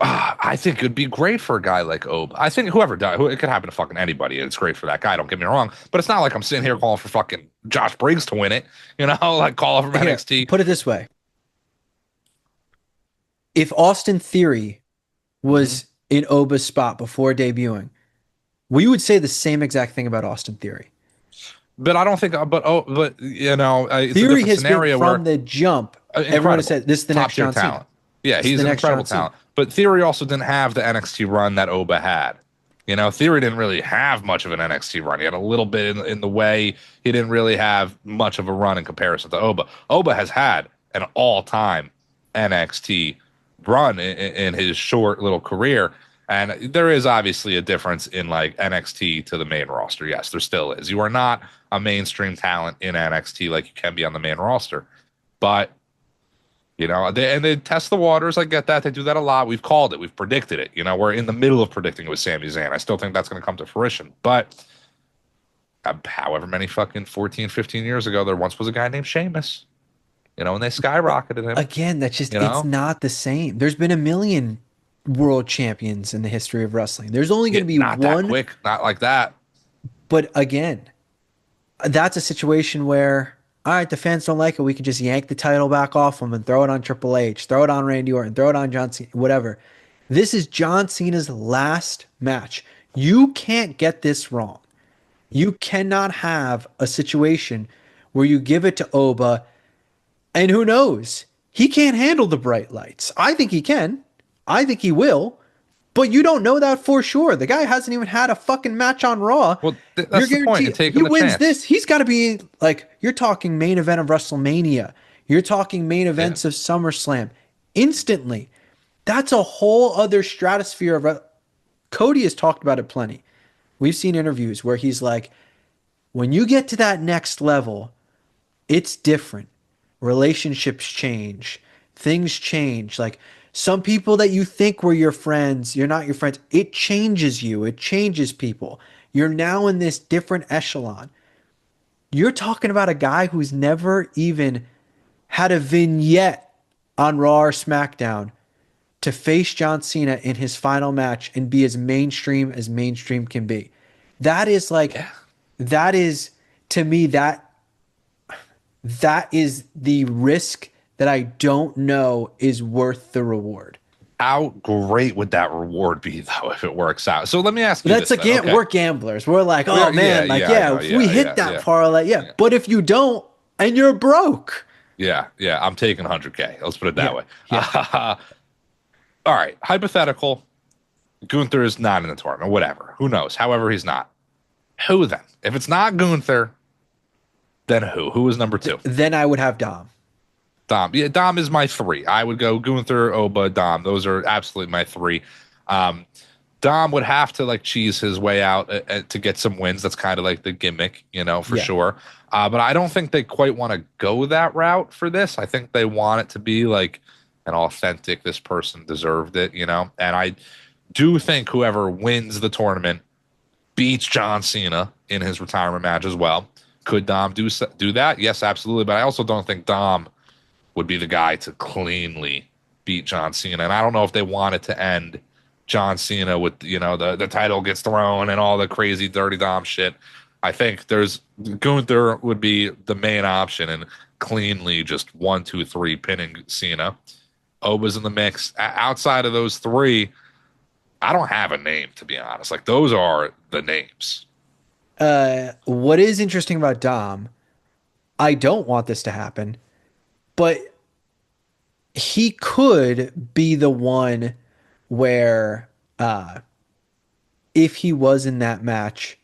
I think it'd be great for a guy like Oba. I think whoever died, it could happen to fucking anybody. It's great for that guy. Don't get me wrong, but it's not like I'm sitting here calling for fucking Josh Briggs to win it. Like calling from Here, NXT. put it this way. If Austin Theory Mhm. was in Oba's spot before debuting, we would say the same exact thing about Austin Theory. But I don't think. But it's a Theory different has been scenario from where the jump. Everyone has incredible said this is the top next tier John Cena. talent. Yeah, It's he's the an next John incredible Cena. talent. But Theory also didn't have the NXT run that Oba had. Theory didn't really have much of an NXT run. He had a little bit in the way. He didn't really have much of a run in comparison to Oba. Oba has had an all-time NXT run in his short little career. And there is obviously a difference in like NXT to the main roster. Yes, there still is. You are not a mainstream talent in NXT like you can be on the main roster. But they test the waters. I get that. They do that a lot. We've called it. We've predicted it. We're in the middle of predicting it with Sami Zayn. I still think that's going to come to fruition. But however many fucking 14, 15 years ago, there once was a guy named Sheamus, and they skyrocketed him, Again, that's just, you it's know? not the same. There's been a million world champions in the history of wrestling. There's only going Yeah, to be not that one, quick. Not like that. but again, that's a situation where, all right, the fans don't like it. We can just yank the title back off them and throw it on Triple H, throw it on Randy Orton, throw it on John Cena, whatever. This is John Cena's last match. You can't get this wrong. You cannot have a situation where you give it to Oba, and who knows? He can't handle the bright lights. I think he can. I think he will. But you don't know that for sure. The guy hasn't even had a fucking match on Raw. Well, You're that's the point. You're guaranteed he taking the wins chance. this. He's got to be like, you're talking main event of WrestleMania. You're talking main Yeah. events of SummerSlam. Instantly. That's a whole other stratosphere of. Cody has talked about it plenty. We've seen interviews where he's like, when you get to that next level, it's different. Relationships change, things change. Like some people that you think were your friends, you're not your friends. It changes you, it changes people. You're now in this different echelon. You're talking about a guy who's never even had a vignette on Raw or SmackDown to face John Cena in his final match and be as mainstream can be. That is like, Yeah. that is to me, that is the risk that I don't know is worth the reward. How great would that reward be, though, if it works out? So let me ask But you that's this then. again, Okay. we're gamblers. We're like, We oh are, yeah, man, like yeah, I yeah, know. if we Yeah, hit yeah, that yeah. parlay, yeah. Yeah. But if you don't and you're broke, Yeah, yeah. I'm taking 100K. Let's put it that yeah, way. yeah, All right. Hypothetical. Gunther is not in the tournament. Whatever. Who knows? However, he's not. Who then? If it's not Gunther, then who? Who is number two? then I would have Dom. Dom. Yeah, Dom is my three. I would go Gunther, Oba, Dom. Those are absolutely my three. Um, Dom would have to like cheese his way out to get some wins. That's kind of like the gimmick, for Yeah. sure. But I don't think they quite want to go that route for this. I think they want it to be like an authentic, this person deserved it. And I do think whoever wins the tournament beats John Cena in his retirement match as well. Could Dom do that? Yes, absolutely. But I also don't think Dom would be the guy to cleanly beat John Cena. And I don't know if they wanted to end John Cena with, the title gets thrown and all the crazy dirty Dom shit. I think Gunther would be the main option and cleanly just 1, 2, 3 pinning Cena. Oba's in the mix. Outside of those three, I don't have a name, to be honest. Like, those are the names. What is interesting about Dom, I don't want this to happen, but he could be the one where if he was in that match,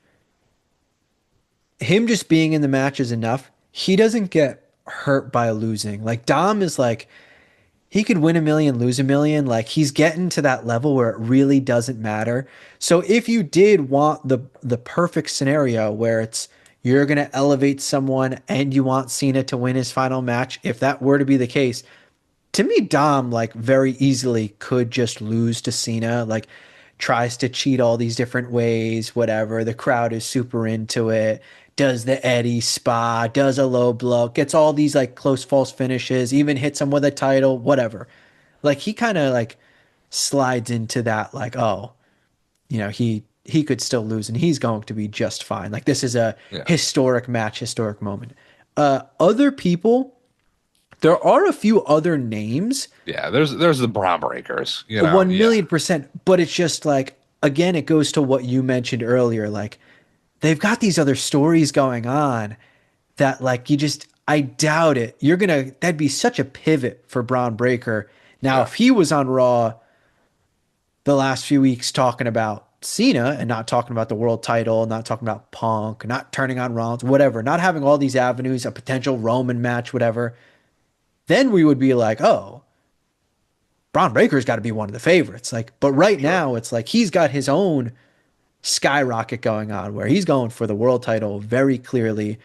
him just being in the match is enough. He doesn't get hurt by losing. Like Dom is like he could win a million, lose a million. Like he's getting to that level where it really doesn't matter. So if you did want the perfect scenario where it's you're gonna elevate someone and you want Cena to win his final match, if that were to be the case, to me, Dom like very easily could just lose to Cena. Like tries to cheat all these different ways, whatever. The crowd is super into it. Does the Eddie spa, does a low blow, gets all these like close false finishes, even hits him with a title, whatever. Like he kind of like slides into that like, oh, he could still lose and he's going to be just fine. Like this is a Yeah. historic match, historic moment. Other people, there are a few other names. Yeah, there's the Braun Breakers, 1 Yeah. million percent. But it's just like, again, it goes to what you mentioned earlier. Like, they've got these other stories going on that, like, I doubt it. That'd be such a pivot for Braun Breaker Now, Yeah. if he was on Raw the last few weeks talking about Cena and not talking about the world title, not talking about Punk, not turning on Rollins, whatever, not having all these avenues, a potential Roman match, whatever, then we would be like, oh, Braun Breaker's got to be one of the favorites. Like, but right Sure. now it's like he's got his own skyrocket going on where he's going for the world title very clearly,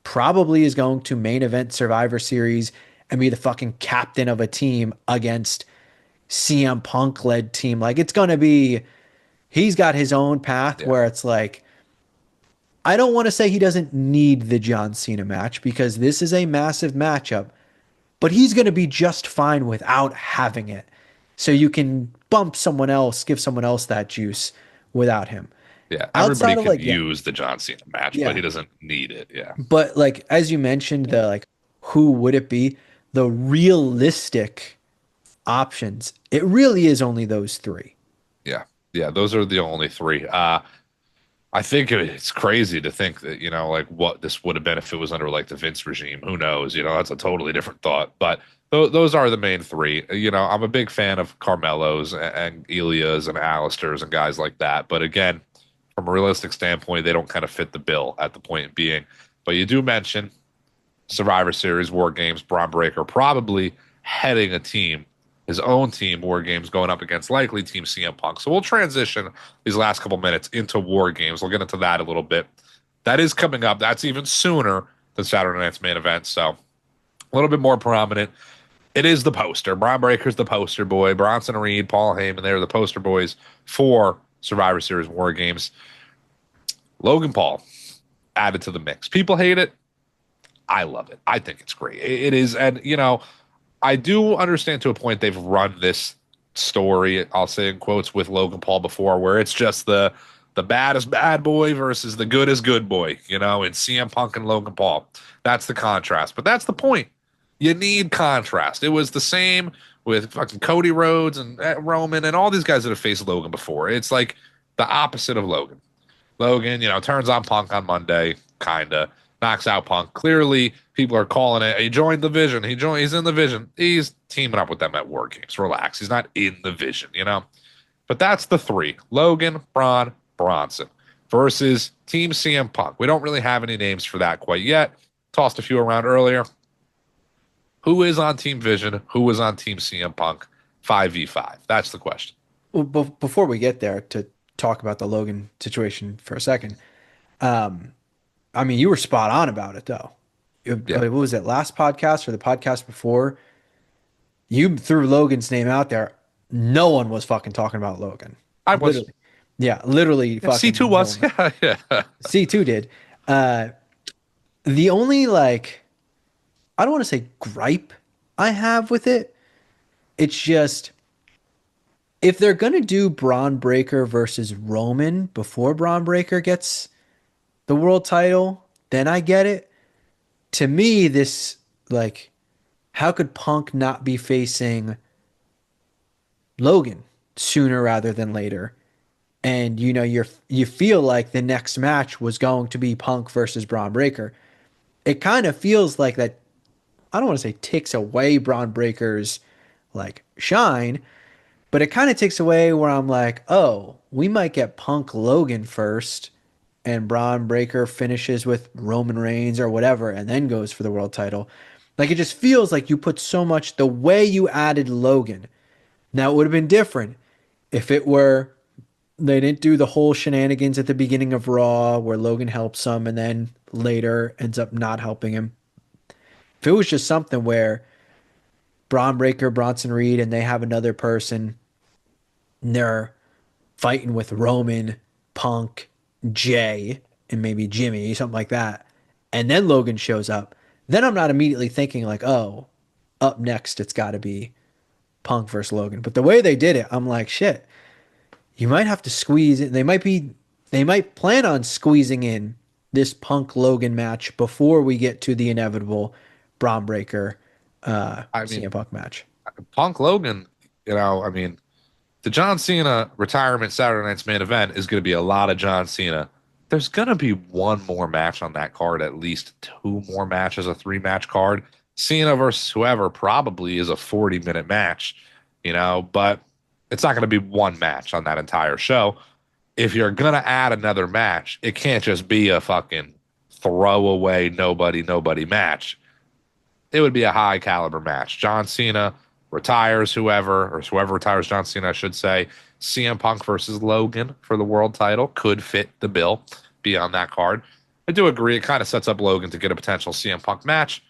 probably is going to main event Survivor Series and be the fucking captain of a team against CM Punk led team. Like it's going to be, he's got his own path Yeah. where it's like, I don't want to say he doesn't need the John Cena match because this is a massive matchup, but he's going to be just fine without having it. So you can bump someone else, give someone else that juice without him. Yeah. Everybody Outside of can like, yeah, use the John Cena match, but yeah. he doesn't need it. Yeah. But like, as you mentioned, the like, who would it be? The realistic options, it really is only those three. Yeah. Yeah. Those are the only three. I think it's crazy to think that, like what this would have been if it was under like the Vince regime. Who knows? That's a totally different thought. But those are the main three. I'm a big fan of Carmelo's and Elias and Alistair's and guys like that. But again, from a realistic standpoint, they don't kind of fit the bill at the point being. But you do mention Survivor Series, War Games, Braun Breaker probably heading a team, his own team, War Games, going up against likely Team CM Punk. So we'll transition these last couple minutes into War Games. We'll get into that a little bit. That is coming up. That's even sooner than Saturday night's main event. So a little bit more prominent. It is the poster. Braun Breaker's the poster boy. Bronson Reed, Paul Heyman, they're the poster boys for Survivor Series War Games. Logan Paul added to the mix. People hate it. I love it. I think it's great. It is, and I do understand to a point they've run this story, I'll say in quotes, with Logan Paul before, where it's just the baddest bad boy versus the goodest good boy, in CM Punk and Logan Paul. That's the contrast. But that's the point. You need contrast. It was the same with fucking Cody Rhodes and Roman and all these guys that have faced Logan before. It's like the opposite of Logan. Logan, turns on Punk on Monday, kinda knocks out Punk. Clearly, people are calling it. He joined the Vision. He's in the Vision. He's teaming up with them at War Games. Relax. He's not in the Vision. But that's the three: Logan, Braun, Bronson versus Team CM Punk. We don't really have any names for that quite yet. Tossed a few around earlier. Who is on Team Vision? Who is on Team CM Punk? 5v5. That's the question. Well, before we get there to talk about the Logan situation for a second, um, I mean, you were spot on about it though. Yeah, What was it, last podcast or the podcast before? You threw Logan's name out there. No one was fucking talking about Logan. I was. Literally. Yeah, literally Yeah, C2 fucking no was. one. Yeah, yeah. C2 did. Uh, the only like, I don't want to say gripe I have with it, it's just if they're gonna do Braun Breaker versus Roman before Braun Breaker gets the world title, then I get it. To me, this like, how could Punk not be facing Logan sooner rather than later? And you feel like the next match was going to be Punk versus Braun Breaker. It kind of feels like that. I don't want to say takes away Braun Breaker's like shine, but it kind of takes away where I'm like, oh, we might get Punk Logan first, and Braun Breaker finishes with Roman Reigns or whatever, and then goes for the world title. Like it just feels like you put so much the way you added Logan. Now it would have been different if it were they didn't do the whole shenanigans at the beginning of Raw where Logan helps him and then later ends up not helping him. If it was just something where Braun Breaker, Bronson Reed, and they have another person, and they're fighting with Roman, Punk, Jay, and maybe Jimmy, something like that, and then Logan shows up, then I'm not immediately thinking like, oh, up next it's got to be Punk versus Logan. But the way they did it, I'm like, shit, you might have to squeeze it. They might plan on squeezing in this Punk Logan match before we get to the inevitable Braun Breaker I CM mean, Punk match. Punk Logan, the John Cena retirement Saturday night's main event is going to be a lot of John Cena. There's going to be one more match on that card, at least two more matches, a three-match card. Cena versus whoever probably is a 40-minute match. but it's not going to be one match on that entire show. If you're going to add another match, it can't just be a fucking throwaway nobody match. It would be a high caliber match. John Cena retires whoever, or whoever retires John Cena, I should say. CM Punk versus Logan for the world title could fit the bill, be on that card. I do agree. It kind of sets up Logan to get a potential CM Punk match,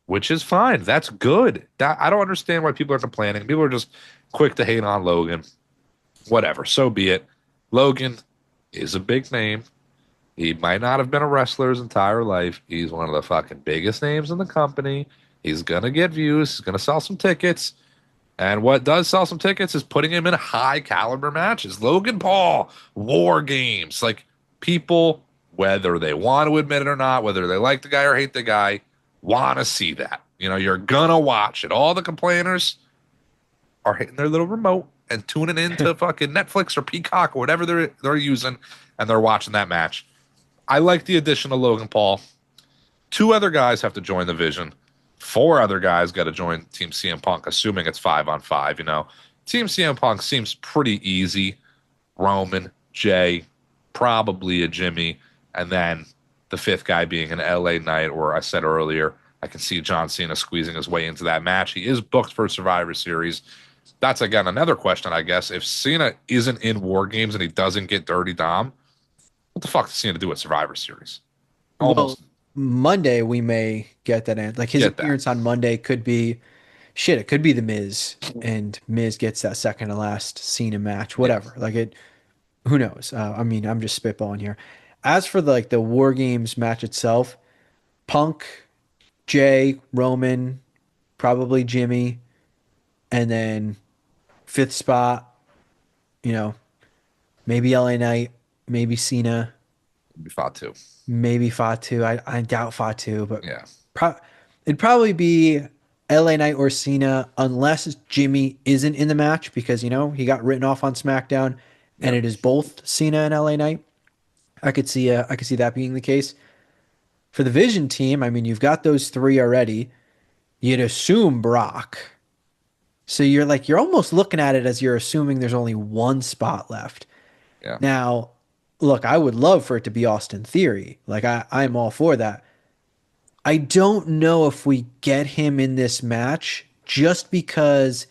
which is fine. That's good. I don't understand why people are complaining. People are just quick to hate on Logan. Whatever. So be it. Logan is a big name. He might not have been a wrestler his entire life. He's one of the fucking biggest names in the company. He's going to get views. He's going to sell some tickets. And what does sell some tickets is putting him in high caliber matches. Logan Paul, War Games. Like, people, whether they want to admit it or not, whether they like the guy or hate the guy, want to see that. You're going to watch it. All the complainers are hitting their little remote and tuning into fucking Netflix or Peacock or whatever they're using, and they're watching that match. I like the addition of Logan Paul. 2 other guys have to join the Vision. 4 other guys got to join Team CM Punk, assuming it's 5-on-5. Team CM Punk seems pretty easy. Roman, Jay, probably a Jimmy, and then the 5th guy being an LA Knight, or I said earlier, I can see John Cena squeezing his way into that match. He is booked for Survivor Series. That's, again, another question, I guess. If Cena isn't in War Games and he doesn't get Dirty Dom, what the fuck does Cena do at Survivor Series? Well, Almost Monday we may get that in. Like his get that. appearance on Monday could be shit. It could be the Miz, and Miz gets that second to last Cena match. Yeah. Whatever. Like it. Who knows? I mean, I'm just spitballing here. As for the War Games match itself, Punk, Jay, Roman, probably Jimmy, and then 5th spot. You know, maybe LA Knight, maybe Cena. It'd be fought too. Maybe Fatu. I doubt Fatu, but Yeah. pro it'd probably be LA Knight or Cena unless Jimmy isn't in the match because he got written off on SmackDown and Yep. it is both Cena and LA Knight. I could see that being the case. For the Vision team, I mean you've got those 3 already. You'd assume Brock. So you're almost looking at it as you're assuming there's only one spot left. Yeah. Now, look, I would love for it to be Austin Theory. Like I'm all for that. I don't know if we get him in this match just because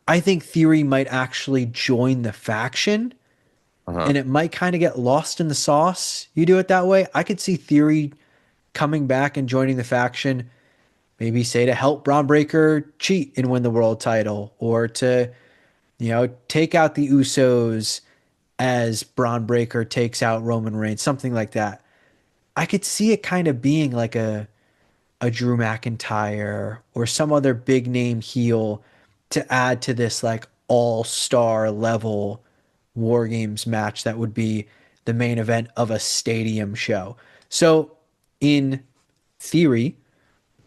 I think Theory might actually join the faction Uh-huh. and it might kind of get lost in the sauce. You do it that way. I could see Theory coming back and joining the faction, maybe say to help Braun Breaker cheat and win the world title or to, take out the Usos as Braun Breaker takes out Roman Reigns, something like that. I could see it kind of being like a Drew McIntyre or some other big name heel to add to this like all-star level War Games match that would be the main event of a stadium show. So in theory,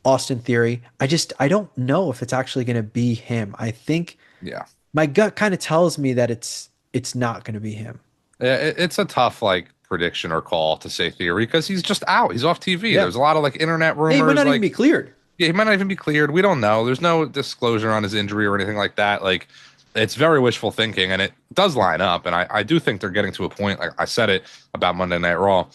Austin Theory, I don't know if it's actually going to be him. I think Yeah. my gut kind of tells me that it's not going to be him. Yeah, it's a tough prediction or call to say Theory because he's just out. He's off TV. Yeah. There's a lot of internet Hey, he might rumors not even be cleared. yeah, he might not even be cleared. We don't know. There's no disclosure on his injury or anything like that. It's very wishful thinking, and it does line up. And I do think they're getting to a point. Like I said it about Monday Night Raw.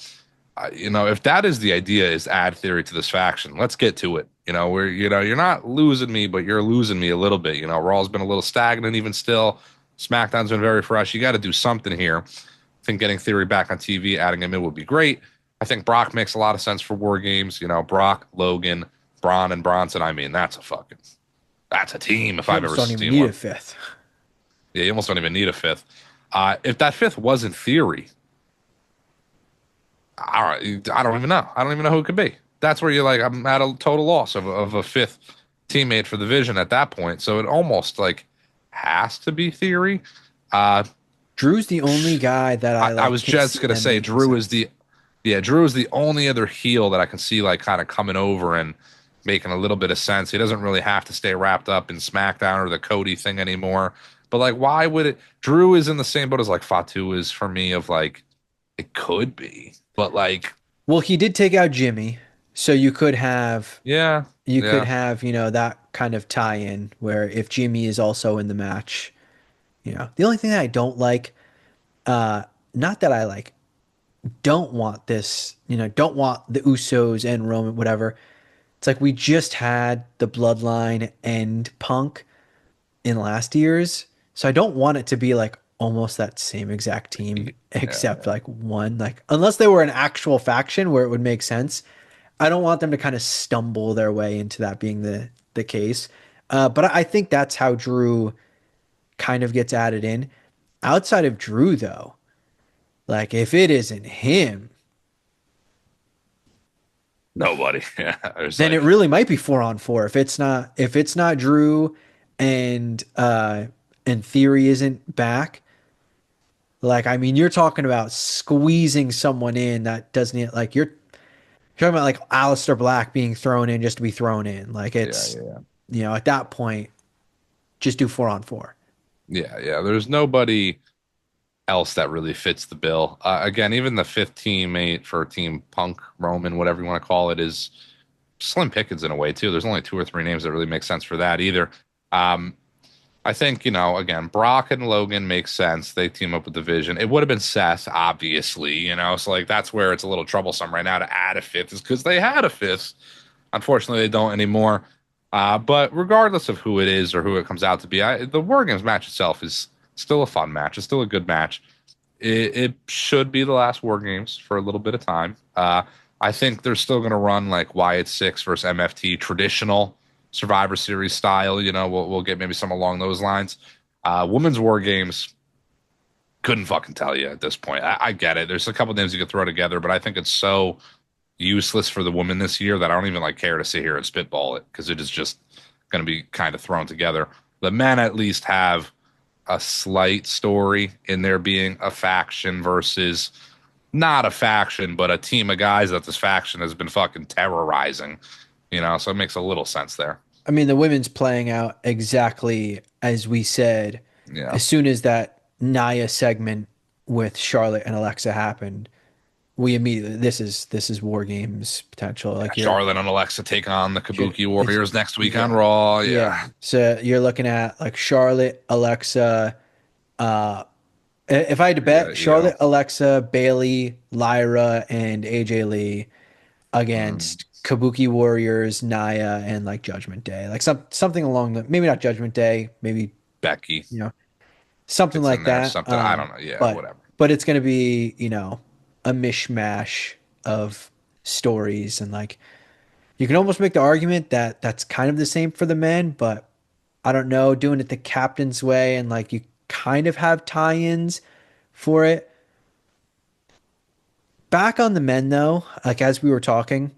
If that is the idea, is add Theory to this faction, let's get to it. Where you're not losing me, but you're losing me a little bit. Raw's been a little stagnant even still. SmackDown's been very fresh. You got to do something here. I think getting Theory back on TV, adding him in would be great. I think Brock makes a lot of sense for War Games. Brock, Logan, Braun, and Bronson. I mean, that's a team if You I've almost ever don't even seen need one. a 5th. Yeah, you almost don't even need a 5th. If that 5th wasn't Theory, I don't even know. I don't even know who it could be. That's where you're like, I'm at a total loss of a 5th teammate for the Vision at that point. So it almost has to be Theory. Uh, Drew's the only guy that I was can't just see gonna them say making Drew is sense. Drew is the only other heel that I can see kind of coming over and making a little bit of sense. He doesn't really have to stay wrapped up in SmackDown or the Cody thing anymore. But why would it? Drew is in the same boat as Fatu is for me. Of it could be, but Well, he did take out Jimmy, So Yeah, you could yeah. have, that kind of tie-in where if Jimmy is also in the match, The only thing that I don't like, uh, not that I like don't want this, don't want the Usos and Roman, whatever. It's like we just had the Bloodline and Punk in last year's, so I don't want it to be like almost that same exact team, except Yeah. like one, like unless they were an actual faction where it would make sense. I don't want them to kind of stumble their way into that being the case. But I think that's how Drew kind of gets added in. Outside of Drew, though, like if it isn't him, Nobody. Yeah. There's then it like, really might be 4-on-4. If it's not Drew and Theory isn't back, like I mean, you're talking about squeezing someone in that doesn't like you're talking about like Aleister Black being thrown in just to be thrown in. Like yeah, it's yeah, at that point, just do 4-on-4. yeah, yeah. There's nobody else that really fits the bill. Again, even the fifth teammate for Team Punk, Roman, whatever you want to call it, is slim pickings in a way too. There's only two or three names that really make sense for that either. Um, I think, again, Brock and Logan make sense. They team up with the Vision. It would have been Seth, obviously, so like that's where it's a little troublesome right now to add a fifth is because they had a fifth. Unfortunately, they don't anymore. But regardless of who it is or who it comes out to be, the WarGames match itself is still a fun match. It's still a good match. It should be the last WarGames for a little bit of time. I think they're still going to run like Wyatt Six versus MFT traditional Survivor Series style. We'll get maybe some along those lines. Women's WarGames couldn't fucking tell you at this point. I get it. There's a couple names you could throw together, but I think it's so useless for the women this year that I don't even like care to sit here and spitball it because it is just going to be kind of thrown together. The men at least have a slight story in there being a faction versus not a faction, but a team of guys that this faction has been fucking terrorizing, so it makes a little sense there. I mean, the women's playing out exactly as we said. Yeah. As soon as that Nia segment with Charlotte and Alexa happened, we immediately this is War Games potential. Yeah. Like Charlotte and Alexa take on the Kabuki it's Warriors next week on yeah, Raw. yeah. Yeah. So you're looking at like Charlotte, Alexa. Uh, if I had to Yeah. bet, Yeah. Charlotte, Alexa, Bailey, Lyra, and AJ Lee Mm, against Kabuki Warriors, Nia, and like Judgment Day, like something along the maybe not Judgment Day, maybe Becky you know something fits in like there. that. Something. I don't know. Yeah. But Whatever. it's gonna be a mishmash of stories and like you can almost make the argument that that's kind of the same for the men, but I don't know, doing it the captain's way and like you kind of have tie-ins for it. Back on the men though, like as we were talking,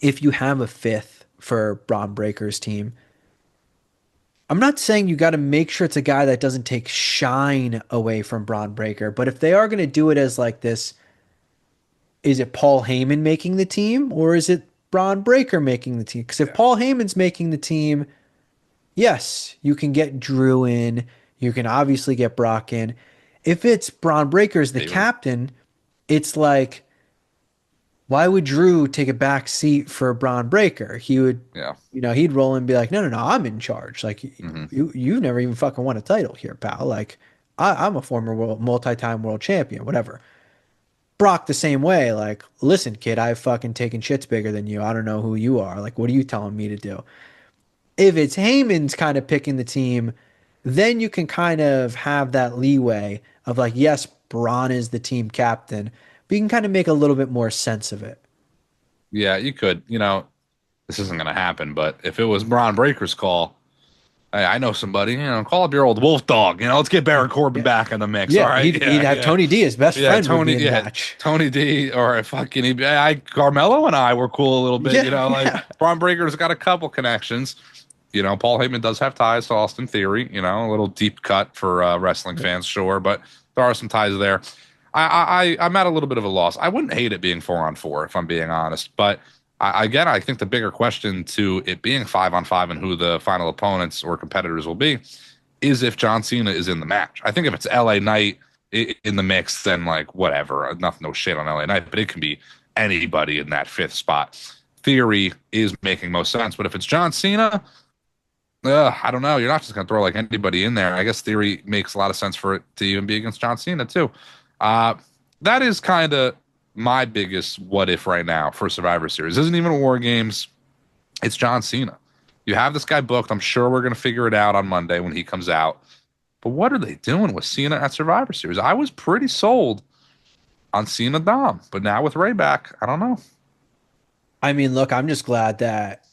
if you have a fifth for Braun Breaker's team, I'm not saying you got to make sure it's a guy that doesn't take shine away from Braun Breaker, but if they are going to do it as like this, is it Paul Heyman making the team or is it Braun Breaker making the team? Because if Yeah. Paul Heyman's making the team, yes, you can get Drew in. You can obviously get Brock in. If it's Braun Breaker as the Even. captain, it's like, why would Drew take a back seat for Braun Breaker? He would, Yeah. he'd roll and be like, no, no, no, I'm in charge. Like, Hmm. you've never even fucking won a title here, pal. Like, I'm a former multi-time world champion, whatever. Brock the same way. Like, listen, kid, I've fucking taken shits bigger than you. I don't know who you are. Like, what are you telling me to do? If it's Heyman's kind of picking the team, then you can kind of have that leeway of like, yes, Braun is the team captain, but you can kind of make a little bit more sense of it. Yeah. You could. This isn't going to happen, but if it was Braun Breaker's call, hey, I know somebody. Call up your old wolf dog. Let's get Baron Corbin Yeah. back in the mix. All Yeah, right. he'd Yeah. have Yeah. Tony D, his best Yeah. friend, would be Tony. in the Yeah. match. Tony D or fucking Carmelo and I were cool a little bit. Yeah, Like yeah. Braun Breaker's got a couple connections. Paul Heyman does have ties to Austin Theory. A little deep cut for wrestling fans, sure, but there are some ties there. I'm at a little bit of a loss. I wouldn't hate it being 4-on-4 if I'm being honest, but again, I think the bigger question to it being 5-on-5 and who the final opponents or competitors will be is if John Cena is in the match. I think if it's LA Knight in the mix, then like whatever, nothing, no shit on LA Knight, but it can be anybody in that fifth spot. theory is making most sense. But if it's John Cena, I don't know. You're not just going to throw like anybody in there. I guess theory makes a lot of sense for it to even be against John Cena too. Uh, that is kind of my biggest what if right now for Survivor Series. It isn't even a War Games. It's John Cena. You have this guy booked. I'm sure we're going to figure it out on Monday when he comes out. But what are they doing with Cena at Survivor Series? I was pretty sold on Cena Dom, but now with Ray back, I don't know. I mean, look, I'm just glad that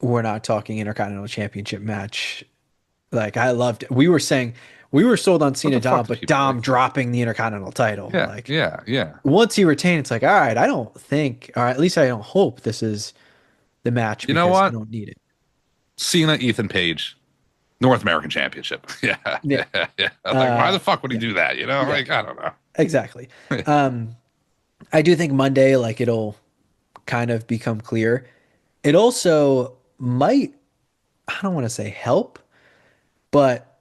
we're not talking Intercontinental Championship match. Like I loved we were saying we were sold on What Cena the fuck Dom, do but people Dom like that? dropping the Intercontinental title. Yeah, Like yeah, yeah. once he retained, it's like, all right, I don't think, or at least I don't hope this is the match You know because I what? don't need it. Cena, Ethan Page, North American Championship. Yeah, Yeah. yeah, yeah. Like, why the fuck would he Yeah. do that? You know, Yeah. like I don't know. Exactly. Um, I do think Monday, like it'll kind of become clear. It also might, I don't want to say help, but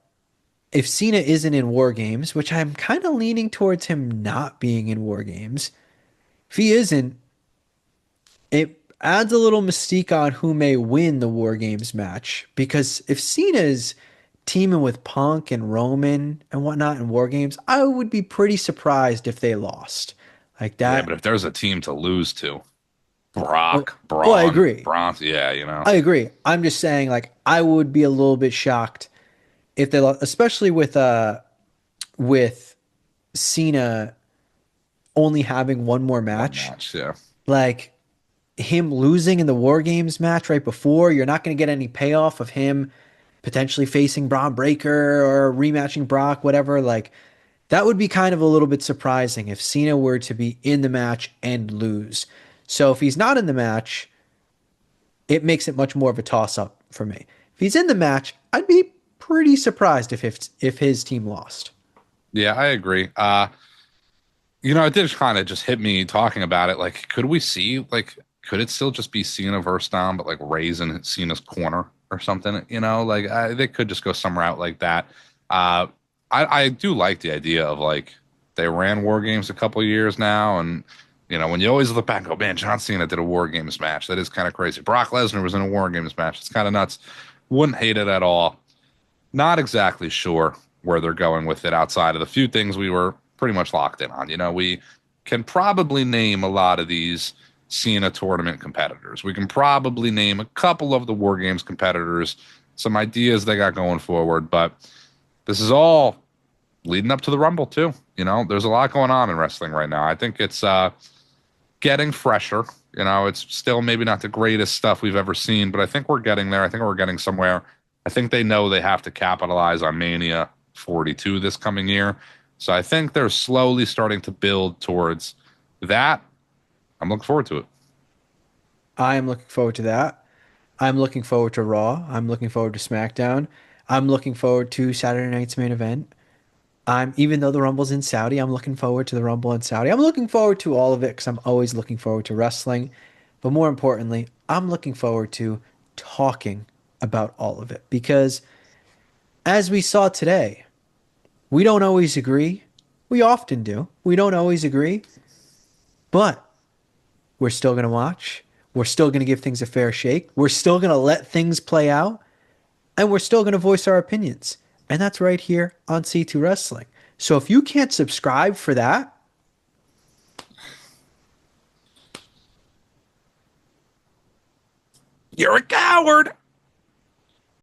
if Cena isn't in War Games, which I'm kind of leaning towards him not being in War Games, if he isn't, it adds a little mystique on who may win the War Games match. Because if Cena's teaming with Punk and Roman and whatnot in War Games, I would be pretty surprised if they lost. Like Yeah, but that. if there's a team to lose to, Oh, Brock, oh, I Braun, agree. Bronze, yeah, you know. I agree. I'm just saying, like, I would be a little bit shocked if they lost, especially with Cena only having one more One match. match, yeah. Like him losing in the War Games match right before, you're not going to get any payoff of him potentially facing Braun Breaker or rematching Brock, whatever. Like that would be kind of a little bit surprising if Cena were to be in the match and lose. So if he's not in the match, it makes it much more of a toss up for me. If he's in the match, I'd be pretty surprised if his team lost. Yeah, I agree. It did kind of just hit me talking about it. Like, could we see, like, could it still just be Cena versus Dom, but like Ray's in Cena's corner or something? Like they could just go some route like that. Uh, I do like the idea of like they ran War Games a couple years now, and when you always look back and go, man, John Cena did a War Games match. That is kind of crazy. Brock Lesnar was in a War Games match. It's kind of nuts. Wouldn't hate it at all. Not exactly sure where they're going with it outside of the few things we were pretty much locked in on. We can probably name a lot of these Cena tournament competitors. We can probably name a couple of the War Games competitors, some ideas they got going forward, but this is all leading up to the Rumble too. There's a lot going on in wrestling right now. I think it's getting fresher. It's still maybe not the greatest stuff we've ever seen, but I think we're getting there. I think we're getting somewhere. I think they know they have to capitalize on Mania 42 this coming year. So I think they're slowly starting to build towards that. I'm looking forward to it. I am looking forward to that. I'm looking forward to Raw. I'm looking forward to SmackDown. I'm looking forward to Saturday night's main event. Even though the Rumble's in Saudi, I'm looking forward to the Rumble in Saudi. I'm looking forward to all of it because I'm always looking forward to wrestling. But more importantly, I'm looking forward to talking about all of it because as we saw today, we don't always agree. We often do. We don't always agree, but we're still going to watch. We're still going to give things a fair shake. We're still going to let things play out. And we're still going to voice our opinions. And that's right here on C2 Wrestling. So if you can't subscribe for that, You're a coward.